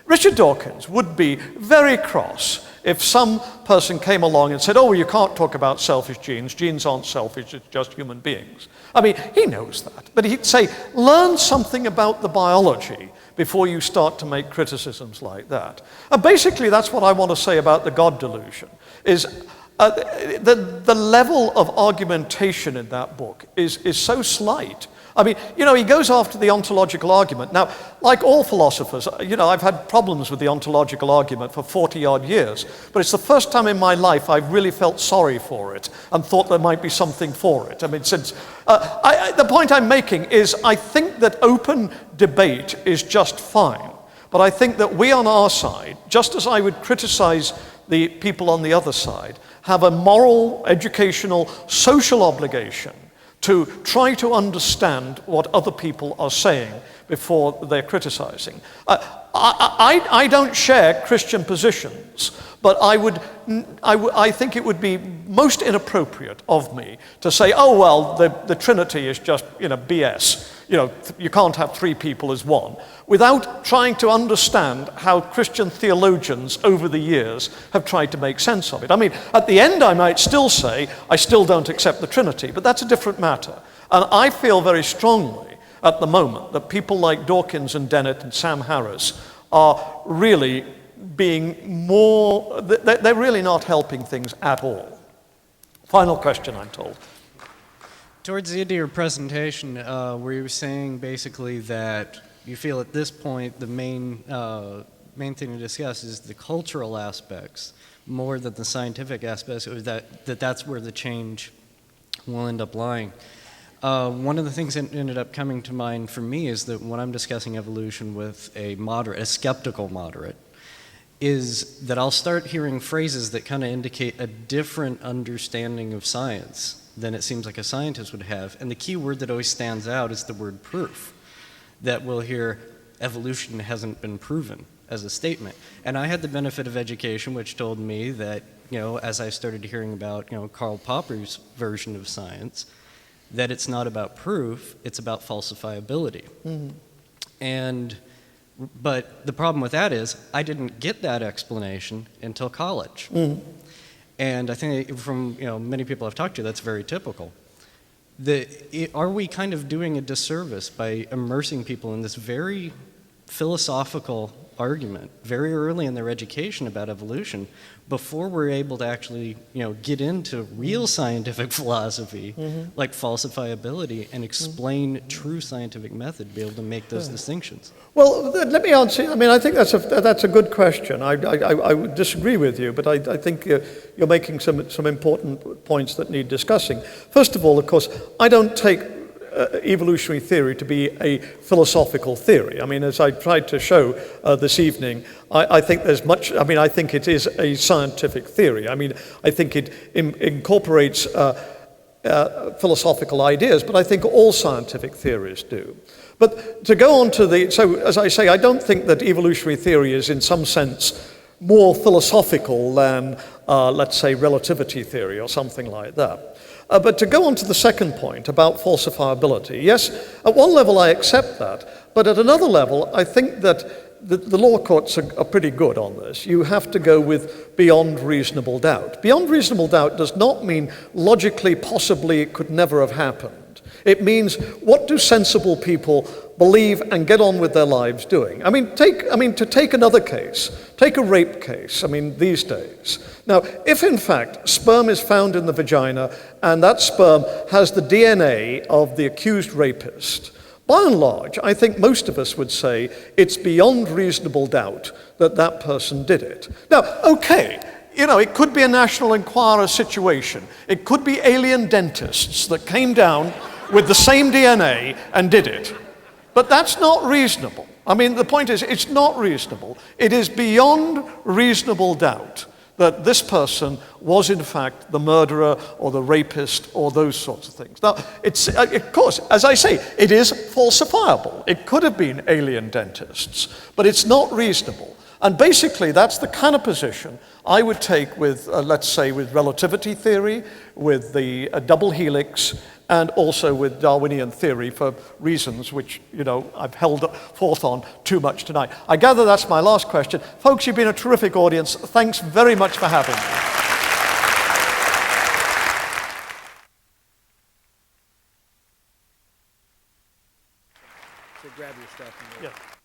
Richard Dawkins would be very cross if some person came along and said, oh, you can't talk about selfish genes, genes aren't selfish, it's just human beings. I mean, he knows that, but he'd say, learn something about the biology before you start to make criticisms like that. And basically, that's what I want to say about the God delusion, is the level of argumentation in that book is so slight. I mean, he goes after the ontological argument. Now, like all philosophers, I've had problems with the ontological argument for 40-odd years, but it's the first time in my life I've really felt sorry for it and thought there might be something for it. I mean, since the point I'm making is I think that open debate is just fine, but I think that we on our side, just as I would criticize the people on the other side, have a moral, educational, social obligation to try to understand what other people are saying before they're criticizing. I don't share Christian positions, but I think it would be most inappropriate of me to say, oh, well, the Trinity is just, BS. You can't have three people as one, without trying to understand how Christian theologians over the years have tried to make sense of it. I mean, at the end I might still say, I still don't accept the Trinity, but that's a different matter. And I feel very strongly at the moment that people like Dawkins and Dennett and Sam Harris are really being more, they're really not helping things at all. Final question, I'm told. Towards the end of your presentation, where you were saying basically that you feel at this point the main thing to discuss is the cultural aspects more than the scientific aspects, or that's where the change will end up lying. One of the things that ended up coming to mind for me is that when I'm discussing evolution with a skeptical moderate, is that I'll start hearing phrases that kind of indicate a different understanding of science than it seems like a scientist would have. And the key word that always stands out is the word proof. That we'll hear evolution hasn't been proven as a statement. And I had the benefit of education, which told me that, as I started hearing about, Karl Popper's version of science, that it's not about proof, it's about falsifiability. Mm-hmm. But the problem with that is I didn't get that explanation until college. Mm-hmm. And I think from many people I've talked to, that's very typical. Are we kind of doing a disservice by immersing people in this very philosophical argument very early in their education about evolution before we're able to actually get into real scientific philosophy, mm-hmm. like falsifiability, and explain mm-hmm. true scientific method, be able to make those distinctions? Well, let me answer. I mean, I think that's a good question. I would disagree with you, but I think you're making some important points that need discussing. First of all, of course, I don't take evolutionary theory to be a philosophical theory. I mean, as I tried to show this evening, I think there's much, I think it is a scientific theory. I mean, I think it incorporates philosophical ideas, but I think all scientific theories do. But to go on to so as I say, I don't think that evolutionary theory is in some sense more philosophical than, let's say, relativity theory or something like that. But to go on to the second point about falsifiability, yes, at one level I accept that, but at another level I think that the law courts are pretty good on this. You have to go with beyond reasonable doubt. Beyond reasonable doubt does not mean logically, possibly, it could never have happened. It means what do sensible people believe and get on with their lives doing? To take another case, take a rape case, these days. Now, if in fact sperm is found in the vagina and that sperm has the DNA of the accused rapist, by and large, I think most of us would say it's beyond reasonable doubt that that person did it. Now, okay, it could be a National Enquirer situation. It could be alien dentists that came down with the same DNA and did it. But that's not reasonable. The point is, it's not reasonable. It is beyond reasonable doubt that this person was in fact the murderer or the rapist or those sorts of things. Now, it's, of course, as I say, it is falsifiable. It could have been alien dentists, but it's not reasonable. And basically, that's the kind of position I would take with, let's say, with relativity theory, with the double helix, and also with Darwinian theory for reasons which, I've held forth on too much tonight. I gather that's my last question. Folks, you've been a terrific audience. Thanks very much for having me. So grab your stuff and go. Yeah.